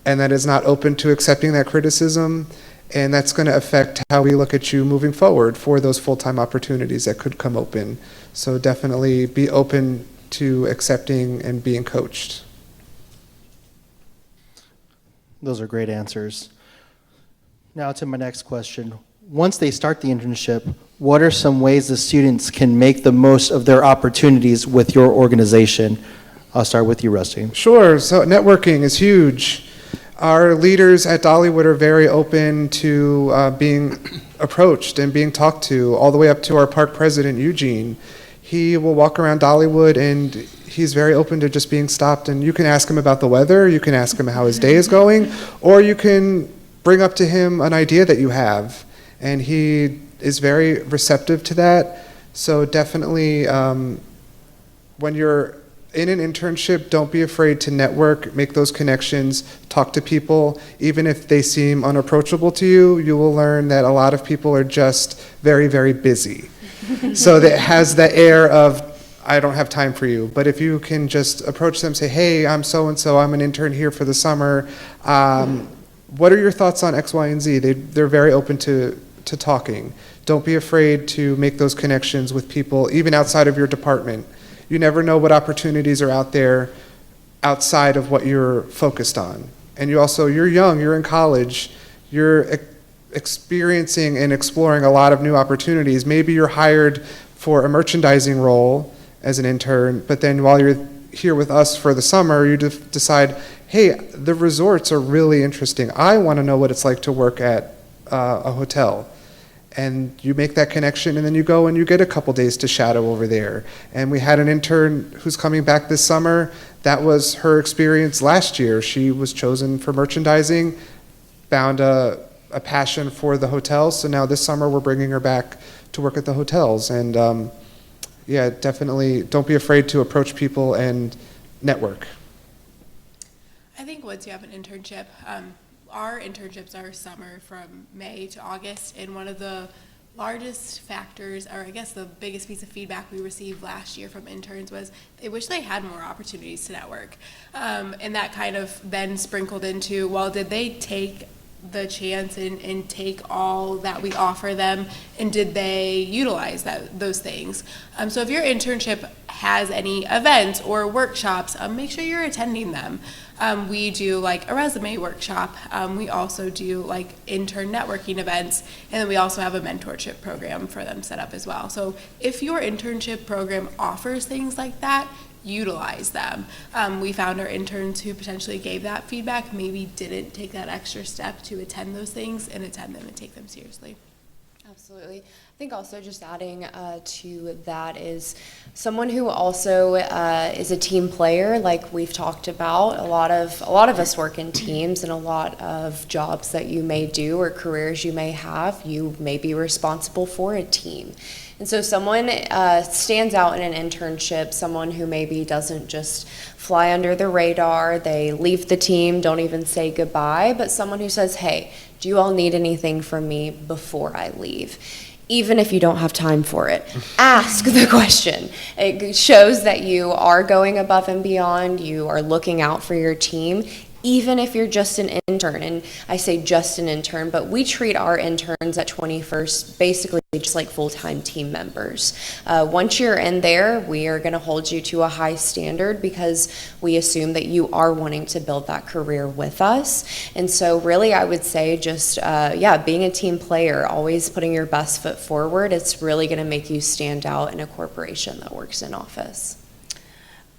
and that is not open to accepting that criticism. And that's going to affect how we look at you moving forward for those full-time opportunities that could come open. So definitely be open to accepting and being coached. Those are great answers. Now to my next question. Once they start the internship, what are some ways the students can make the most of their opportunities with your organization? I'll start with you, Rusty. Sure. So networking is huge. Our leaders at Dollywood are very open to being approached and being talked to, all the way up to our park president, Eugene. He will walk around Dollywood and he's very open to just being stopped, and you can ask him about the weather, you can ask him how his day is going, or you can bring up to him an idea that you have, and he is very receptive to that. So definitely, when you're in an internship, don't be afraid to network, make those connections, talk to people. Even if they seem unapproachable to you, you will learn that a lot of people are just very, very busy. So that has the air of, I don't have time for you. But if you can just approach them, say, hey, I'm so-and-so, I'm an intern here for the summer. What are your thoughts on X, Y, and Z? They're very open to talking. Don't be afraid to make those connections with people, even outside of your department. You never know what opportunities are out there outside of what you're focused on. And you're young, you're in college, you're experiencing and exploring a lot of new opportunities. Maybe you're hired for a merchandising role as an intern, but then while you're here with us for the summer, you decide, hey, the resorts are really interesting. I want to know what it's like to work at a hotel. And you make that connection, and then you go and you get a couple days to shadow over there. And we had an intern who's coming back this summer. That was her experience last year. She was chosen for merchandising, found a passion for the hotels, so now this summer we're bringing her back to work at the hotels. And yeah, definitely don't be afraid to approach people and network. I think once you have an internship, our internships are summer from May to August, and one of the largest factors, or I guess the biggest piece of feedback we received last year from interns was they wish they had more opportunities to network. And that kind of then sprinkled into, well, did they take the chance and take all that we offer them, and did they utilize those things? So if your internship has any events or workshops, make sure you're attending them. We do like a resume workshop. We also do like intern networking events, and then we also have a mentorship program for them set up as well. So if your internship program offers things like that, utilize them. We found our interns who potentially gave that feedback maybe didn't take that extra step to attend those things and attend them and take them seriously. Absolutely. I think also just adding to that is someone who also is a team player, like we've talked about. A lot of us work in teams, and a lot of jobs that you may do or careers you may have, you may be responsible for a team. And so someone stands out in an internship, someone who maybe doesn't just fly under the radar, they leave the team, don't even say goodbye, but someone who says, hey, do you all need anything from me before I leave? Even if you don't have time for it, ask the question. It shows that you are going above and beyond, you are looking out for your team, even if you're just an intern. And I say just an intern, but we treat our interns at 21st basically just like full-time team members. Once you're in there, we are going to hold you to a high standard because we assume that you are wanting to build that career with us. And so really I would say just, being a team player, always putting your best foot forward, it's really going to make you stand out in a corporation that works in office.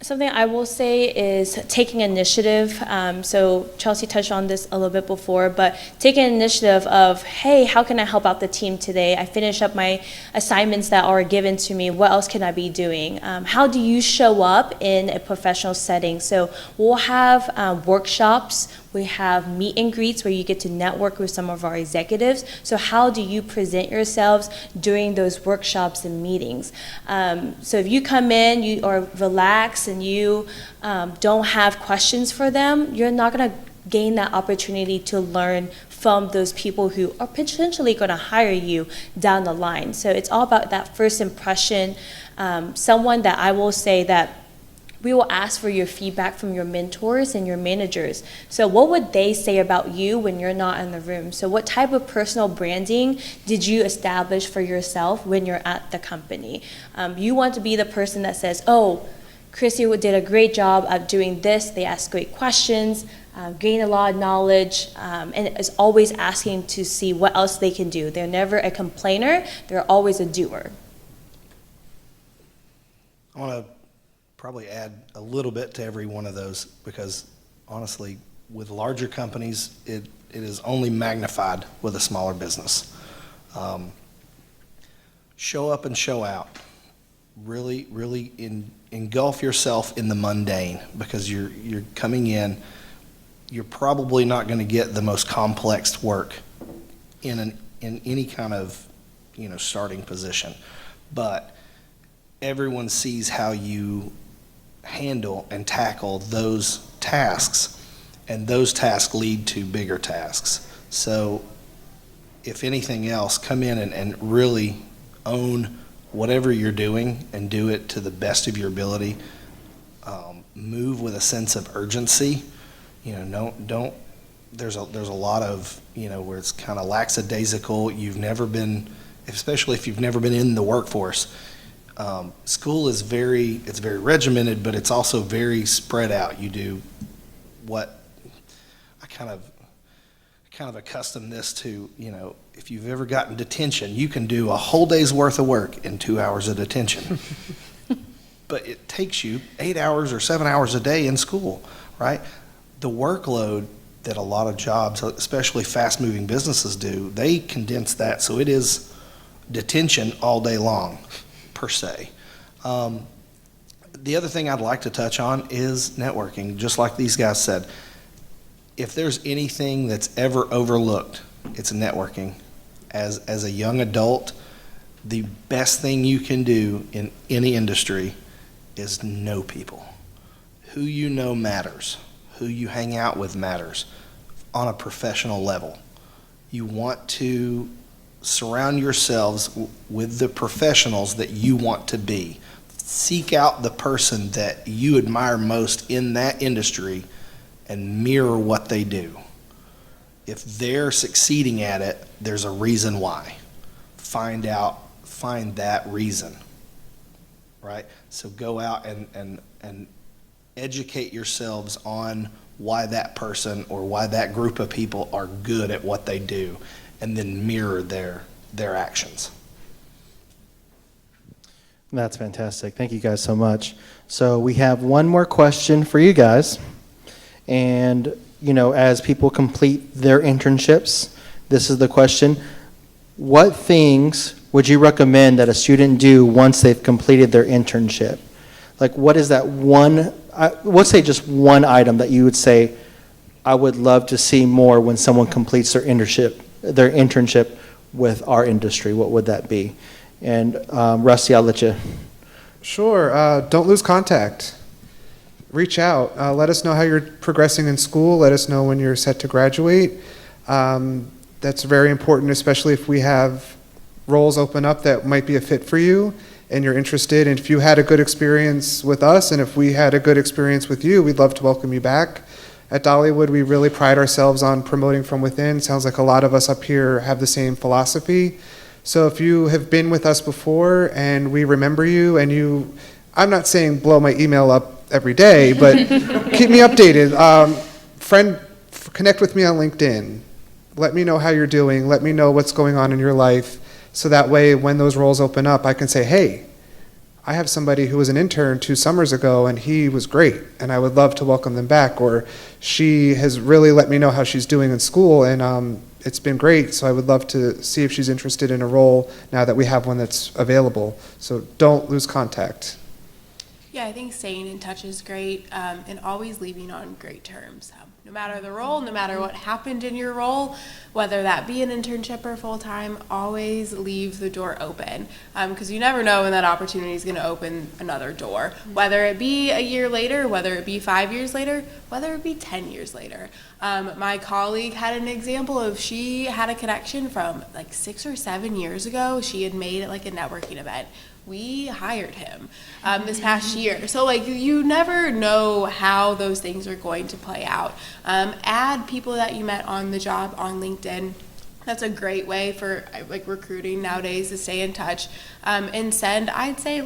Something I will say is taking initiative. So Chelsea touched on this a little bit before, but taking initiative of, hey, how can I help out the team today? I finished up my assignments that are given to me. What else can I be doing? How do you show up in a professional setting? So we'll have workshops. We have meet and greets where you get to network with some of our executives. So how do you present yourselves during those workshops and meetings? So if you come in, you are relaxed and you don't have questions for them, you're not going to gain that opportunity to learn from those people who are potentially going to hire you down the line. So it's all about that first impression. Someone that I will say that we will ask for your feedback from your mentors and your managers. So what would they say about you when you're not in the room? So what type of personal branding did you establish for yourself when you're at the company? You want to be the person that says, oh, Chrissy did a great job of doing this. They asked great questions. gain a lot of knowledge, and is always asking to see what else they can do. They're never a complainer, they're always a doer. I want to probably add a little bit to every one of those because honestly, with larger companies, it is only magnified with a smaller business. Show up and show out. Really, really engulf yourself in the mundane because you're coming in. You're probably not going to get the most complex work in any kind of starting position, but everyone sees how you handle and tackle those tasks, and those tasks lead to bigger tasks. So if anything else, come in and really own whatever you're doing and do it to the best of your ability. Move with a sense of urgency. Don't. There's a lot of where it's kind of lackadaisical. You've never been, especially if you've never been in the workforce. School is very regimented, but it's also very spread out. You do what I kind of accustom this to, if you've ever gotten detention, you can do a whole day's worth of work in 2 hours of detention. But it takes you 8 hours or 7 hours a day in school, right? The workload that a lot of jobs, especially fast-moving businesses do, they condense that, so it is detention all day long, per se. The other thing I'd like to touch on is networking, just like these guys said. If there's anything that's ever overlooked, it's networking. As a young adult, the best thing you can do in any industry is know people. Who you know matters. Who you hang out with matters on a professional level. You want to surround yourselves with the professionals that you want to be. Seek out the person that you admire most in that industry and mirror what they do. If they're succeeding at it, there's a reason why. Find that reason, right? So go out and educate yourselves on why that person or why that group of people are good at what they do, and then mirror their actions. That's fantastic. Thank you guys so much. So we have one more question for you guys. And, as people complete their internships, this is the question. What things would you recommend that a student do once they've completed their internship? Like, what is that one, let's say just one item that you would say, I would love to see more when someone completes their internship with our industry. What would that be? And Rusty, I'll let you. Sure. Don't lose contact. Reach out. Let us know how you're progressing in school. Let us know when you're set to graduate. That's very important, especially if we have roles open up that might be a fit for you and you're interested. And if you had a good experience with us and if we had a good experience with you, we'd love to welcome you back. At Dollywood, we really pride ourselves on promoting from within. Sounds like a lot of us up here have the same philosophy. So if you have been with us before and we remember you and I'm not saying blow my email up every day, but keep me updated. Connect with me on LinkedIn. Let me know how you're doing. Let me know what's going on in your life. So that way, when those roles open up, I can say, hey, I have somebody who was an intern 2 summers ago and he was great and I would love to welcome them back. Or she has really let me know how she's doing in school and it's been great, so I would love to see if she's interested in a role now that we have one that's available. So don't lose contact. Yeah, I think staying in touch is great, and always leaving on great terms. No matter the role, no matter what happened in your role, whether that be an internship or full-time, always leave the door open, because you never know when that opportunity is going to open another door, whether it be a year later, whether it be 5 years later, whether it be 10 years later. My colleague had an example of she had a connection from like 6 or 7 years ago. She had made like a networking event. We hired him this past year. So you never know how those things are going to play out. Add people that you met on the job on LinkedIn. That's a great way for recruiting nowadays to stay in touch. And send, I'd say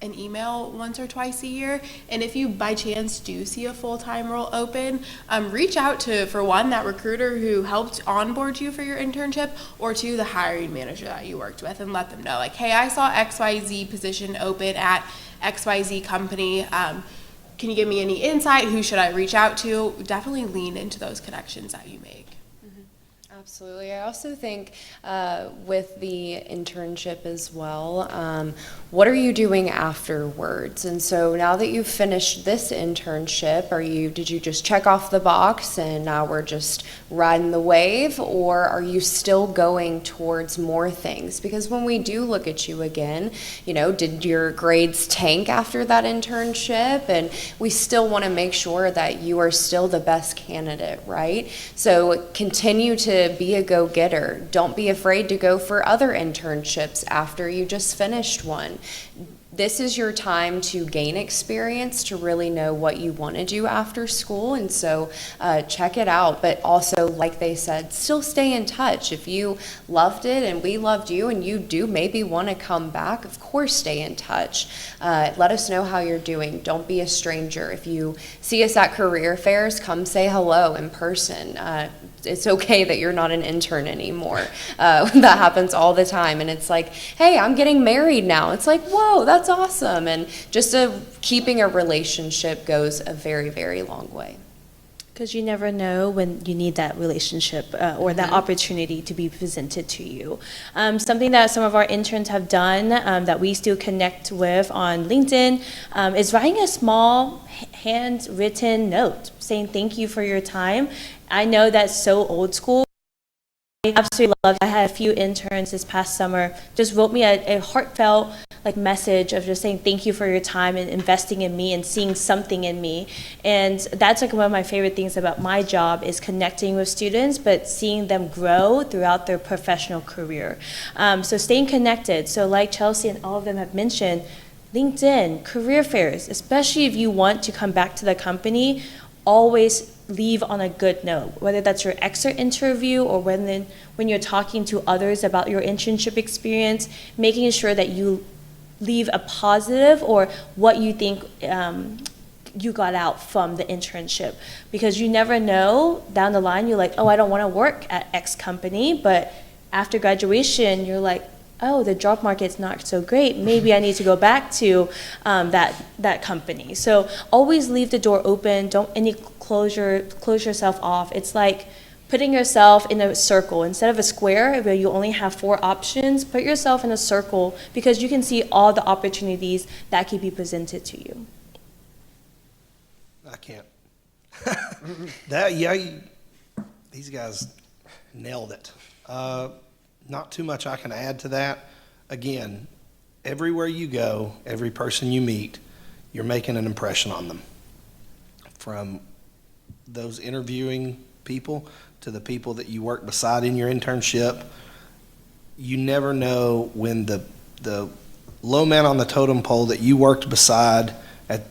an email once or twice a year. And if you by chance do see a full-time role open, reach out to, for one, that recruiter who helped onboard you for your internship, or two, the hiring manager that you worked with, and let them know, like, hey, I saw XYZ position open at XYZ company. Can you give me any insight? Who should I reach out to? Definitely lean into those connections that you make. Absolutely. I also think with the internship as well, what are you doing afterwards? And so now that you've finished this internship, did you just check off the box and now we're just riding the wave, or are you still going towards more things? Because when we do look at you again, did your grades tank after that internship? And we still want to make sure that you are still the best candidate, right? So continue to be a go-getter. Don't be afraid to go for other internships after you just finished one. This is your time to gain experience, to really know what you want to do after school, and so check it out. But also, like they said, still stay in touch. If you loved it and we loved you and you do maybe want to come back, of course stay in touch. Let us know how you're doing. Don't be a stranger. If you see us at career fairs, come say hello in person. It's okay that you're not an intern anymore. That happens all the time, and it's like, hey, I'm getting married now. It's like, whoa, that's awesome. And just keeping a relationship goes a very, very long way. Because you never know when you need that relationship or that opportunity to be presented to you. Something that some of our interns have done that we still connect with on LinkedIn is writing a small handwritten note saying thank you for your time. I know that's so old school. I absolutely love it. I had a few interns this past summer just wrote me a heartfelt message of just saying thank you for your time and investing in me and seeing something in me. And that's one of my favorite things about my job is connecting with students, but seeing them grow throughout their professional career. So staying connected. So like Chelsea and all of them have mentioned, LinkedIn, career fairs, especially if you want to come back to the company, always leave on a good note, whether that's your exit interview or when you're talking to others about your internship experience, making sure that you leave a positive or what you think you got out from the internship. Because you never know, down the line, you're like, oh, I don't want to work at X company, but after graduation, you're like, oh, the job market's not so great. Maybe I need to go back to that company. So always leave the door open. Don't close yourself off. It's like putting yourself in a circle. Instead of a square where you only have 4 options, put yourself in a circle because you can see all the opportunities that can be presented to you. I can't. These guys nailed it. Not too much I can add to that. Again, everywhere you go, every person you meet, you're making an impression on them. From those interviewing people to the people that you work beside in your internship, you never know when the low man on the totem pole that you worked beside at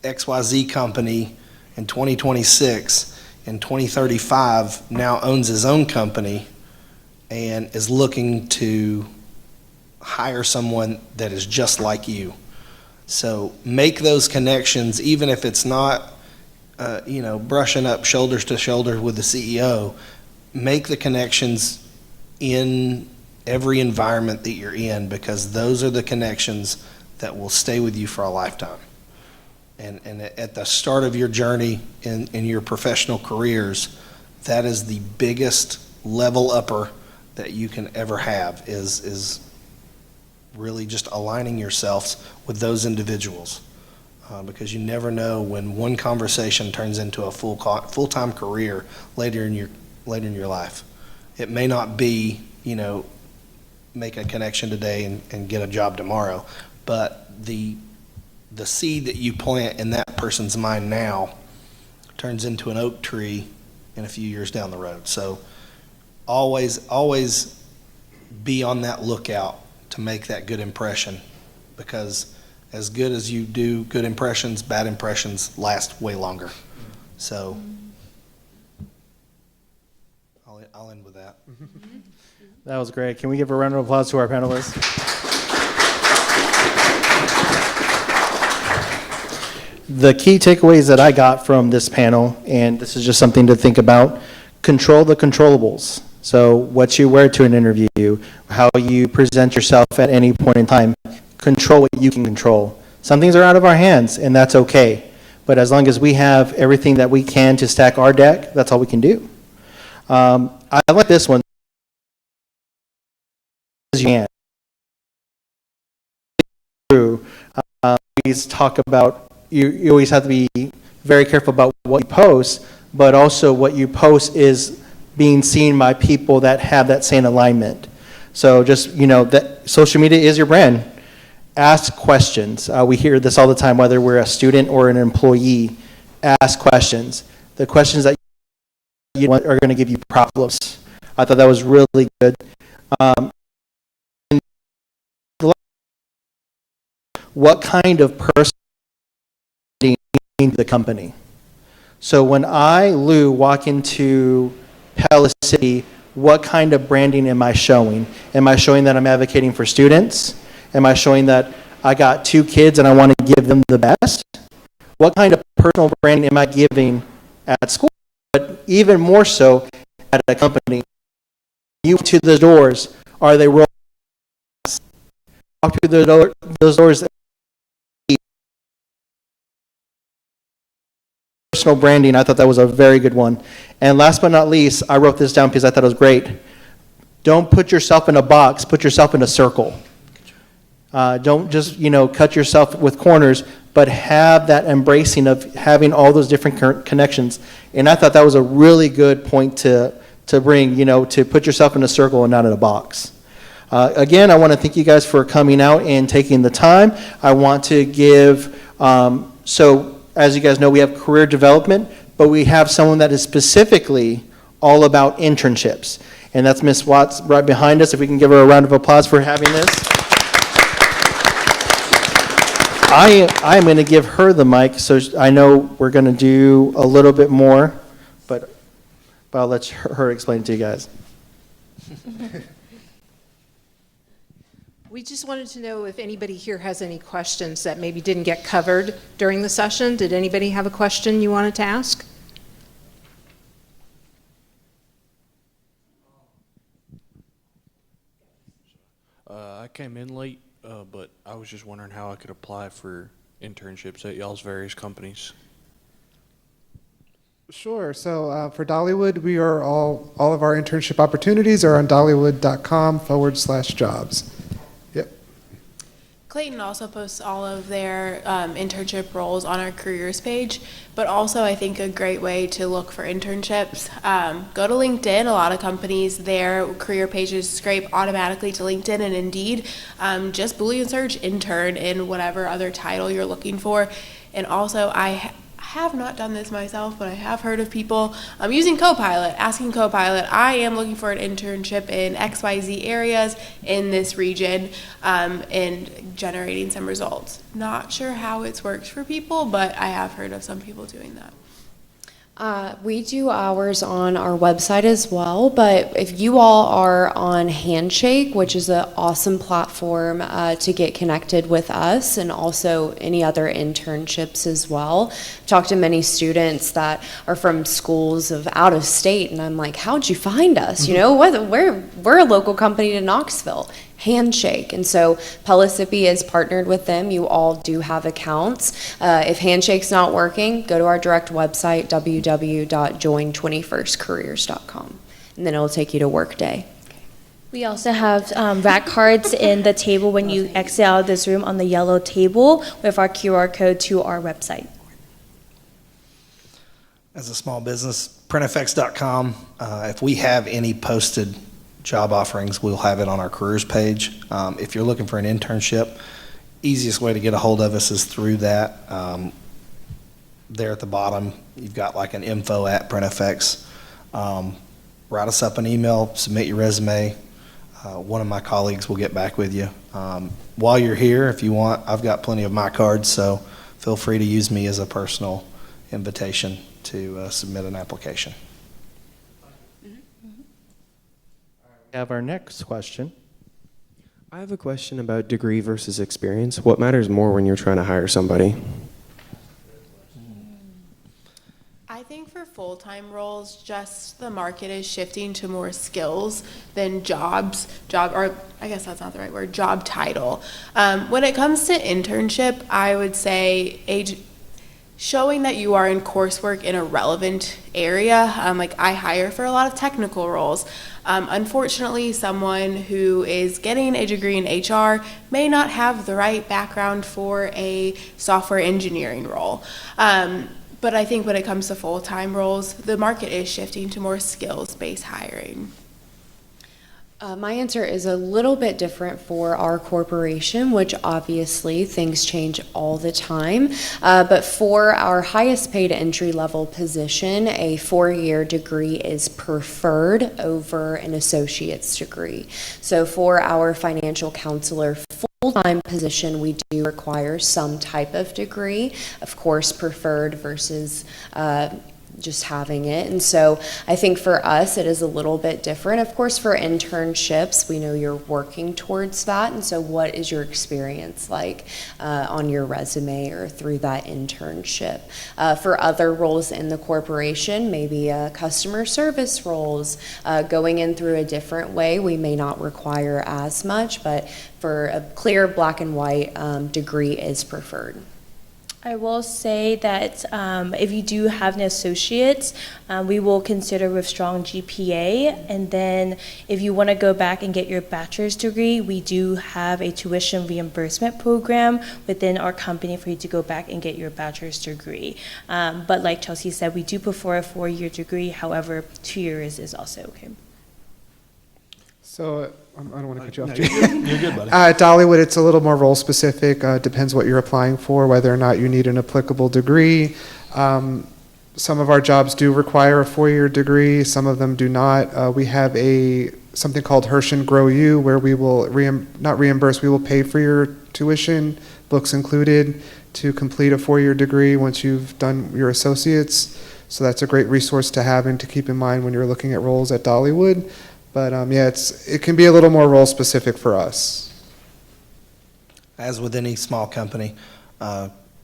XYZ company in 2026 and 2035 now owns his own company and is looking to hire someone that is just like you. So make those connections, even if it's not, brushing up shoulders to shoulder with the CEO. Make the connections in every environment that you're in, because those are the connections that will stay with you for a lifetime. And at the start of your journey in your professional careers, that is the biggest level upper that you can ever have is really just aligning yourselves with those individuals, because you never know when one conversation turns into a full-time career later in your life. It may not be, make a connection today and get a job tomorrow, but the seed that you plant in that person's mind now turns into an oak tree in a few years down the road. So always be on that lookout to make that good impression, because as good as you do good impressions, bad impressions last way longer. So I'll end with that. That was great. Can we give a round of applause to our panelists? the key takeaways that I got from this panel, and this is just something to think about, control the controllables. So what you wear to an interview, how you present yourself at any point in time, control what you can control. Some things are out of our hands, and that's okay. But as long as we have everything that we can to stack our deck, that's all we can do. I like this one. Always talk about, you always have to be very careful about what you post, but also what you post is being seen by people that have that same alignment. So just, that social media is your brand. Ask questions. We hear this all the time, whether we're a student or an employee. Ask questions. The questions that you want are going to give you problems. I thought that was really good. What kind of person in the company? So when I, Lou, walk into Pella City, what kind of branding am I showing? Am I showing that I'm advocating for students? Am I showing that I got 2 kids and I want to give them the best? What kind of personal branding am I giving at school? But even more so at a company. You to the doors, are they rolling? Walk through those doors. Personal branding, I thought that was a very good one. And last but not least, I wrote this down because I thought it was great. Don't put yourself in a box, put yourself in a circle. Don't just, cut yourself with corners, but have that embracing of having all those different connections. And I thought that was a really good point to bring, to put yourself in a circle and not in a box. Again, I want to thank you guys for coming out and taking the time. I want to give, as you guys know, we have career development, but we have someone that is specifically all about internships. And that's Miss Watts right behind us. If we can give her a round of applause for having this. I am going to give her the mic, so I know we're going to do a little bit more, but I'll let her explain it to you guys. We just wanted to know if anybody here has any questions that maybe didn't get covered during the session. Did anybody have a question you wanted to ask? I came in late, but I was just wondering how I could apply for internships at y'all's various companies. Sure. So for Dollywood, we are all of our internship opportunities are on dollywood.com/jobs. Yep. Clayton also posts all of their internship roles on our careers page, but also I think a great way to look for internships, go to LinkedIn. A lot of companies, their career pages scrape automatically to LinkedIn and Indeed. Just Boolean search intern in whatever other title you're looking for. And also I have not done this myself, but I have heard of people using Copilot, asking Copilot, I am looking for an internship in XYZ areas in this region, and generating some results. Not sure how it's worked for people, but I have heard of some people doing that. We do ours on our website as well, but if you all are on Handshake, which is an awesome platform to get connected with us and also any other internships as well. I've talked to many students that are from schools of out of state, and I'm like, how'd you find us? We're a local company to Knoxville. Handshake. And so Pellissippi is partnered with them. You all do have accounts. If Handshake's not working, go to our direct website, www.join21stcareers.com, and then it'll take you to Workday. We also have rack cards in the table when you exit out of this room on the yellow table with our QR code to our website. As a small business, printfx.com, if we have any posted job offerings, we'll have it on our careers page. If you're looking for an internship, easiest way to get a hold of us is through that. There at the bottom, you've got like an info@printfx. Write us up an email, submit your resume. One of my colleagues will get back with you. While you're here, if you want, I've got plenty of my cards, so feel free to use me as a personal invitation to submit an application. We have our next question. I have a question about degree versus experience. What matters more when you're trying to hire somebody? for full-time roles, just the market is shifting to more skills than jobs, or I guess that's not the right word, job title. When it comes to internship, I would say showing that you are in coursework in a relevant area. Like I hire for a lot of technical roles. Unfortunately, someone who is getting a degree in HR may not have the right background for a software engineering role. But I think when it comes to full-time roles, the market is shifting to more skills-based hiring. My answer is a little bit different for our corporation, which obviously things change all the time. But for our highest paid entry-level position, a 4-year degree is preferred over an associate's degree. So for our financial counselor full-time position, we do require some type of degree, of course preferred versus just having it. And so I think for us it is a little bit different. Of course, for internships, we know you're working towards that. And so what is your experience like on your resume or through that internship? For other roles in the corporation, maybe customer service roles, going in through a different way, we may not require as much, but for a clear black and white, degree is preferred. I will say that if you do have an associate, we will consider with strong GPA. And then if you want to go back and get your bachelor's degree, we do have a tuition reimbursement program within our company for you to go back and get your bachelor's degree. But like Chelsea said, we do prefer a 4-year degree. However, 2 years is also okay. So I don't want to cut you off. No, you're good, buddy. At Dollywood, it's a little more role specific. Depends what you're applying for, whether or not you need an applicable degree. Some of our jobs do require a 4-year degree. Some of them do not. We have something called Hirsch and Grow You, where we will not reimburse. We will pay for your tuition, books included, to complete a 4-year degree once you've done your associates. So that's a great resource to have and to keep in mind when you're looking at roles at Dollywood. But yeah, it can be a little more role specific for us. As with any small company,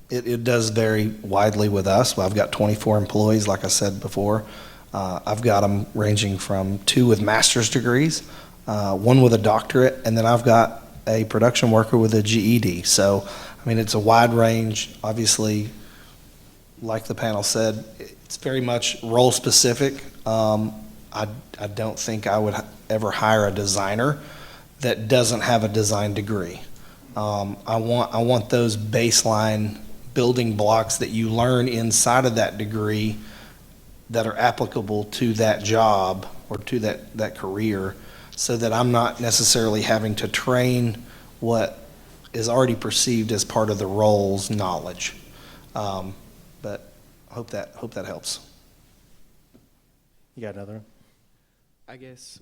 it does vary widely with us. I've got 24 employees, like I said before. I've got them ranging from 2 with master's degrees, 1 with a doctorate, and then I've got a production worker with a GED. So, I mean, it's a wide range. Obviously, like the panel said, it's very much role specific. I don't think I would ever hire a designer that doesn't have a design degree. I want those baseline building blocks that you learn inside of that degree that are applicable to that job or to that career, so that I'm not necessarily having to train what is already perceived as part of the role's knowledge. But I hope that helps. You got another one? I guess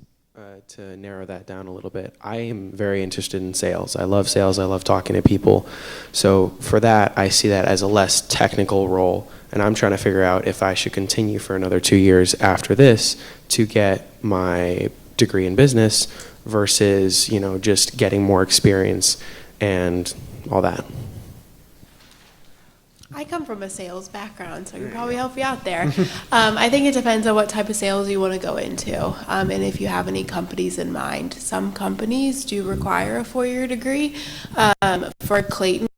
to narrow that down a little bit, I am very interested in sales. I love sales. I love talking to people. So for that, I see that as a less technical role, and I'm trying to figure out if I should continue for another 2 years after this to get my degree in business versus, just getting more experience and all that. I come from a sales background, so I can probably help you out there. I think it depends on what type of sales you want to go into, and if you have any companies in mind. Some companies do require a 4-year degree. For Clayton,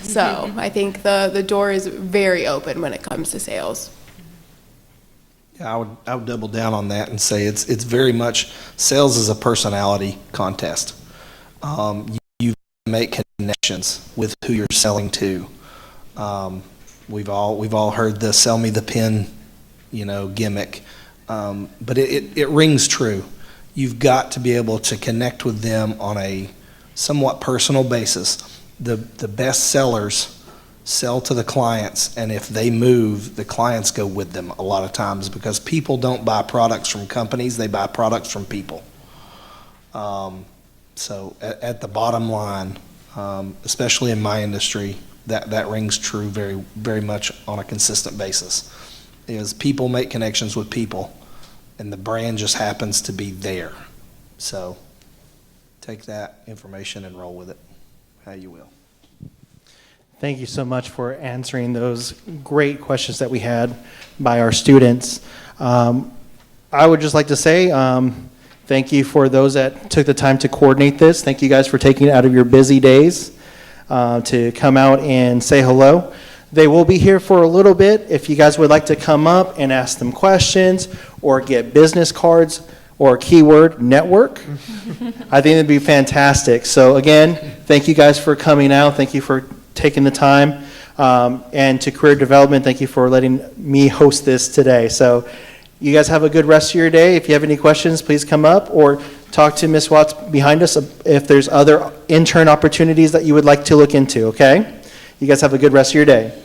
so I think the door is very open when it comes to sales. Yeah, I would double down on that and say it's very much sales is a personality contest. You make connections with who you're selling to. We've all heard the "sell me the pen," gimmick, but it rings true. You've got to be able to connect with them on a somewhat personal basis. The best sellers sell to the clients, and if they move, the clients go with them a lot of times, because people don't buy products from companies, they buy products from people. So at the bottom line, especially in my industry, that rings true very, very much on a consistent basis. Is people make connections with people, and the brand just happens to be there. So take that information and roll with it how you will. Thank you so much for answering those great questions that we had by our students. I would just like to say thank you for those that took the time to coordinate this. Thank you guys for taking it out of your busy days to come out and say hello. They will be here for a little bit. If you guys would like to come up and ask them questions or get business cards or keyword network, I think it'd be fantastic. So again, thank you guys for coming out. Thank you for taking the time. And to career development, thank you for letting me host this today. So you guys have a good rest of your day. If you have any questions, please come up or talk to Ms. Watts behind us if there's other intern opportunities that you would like to look into, okay? You guys have a good rest of your day.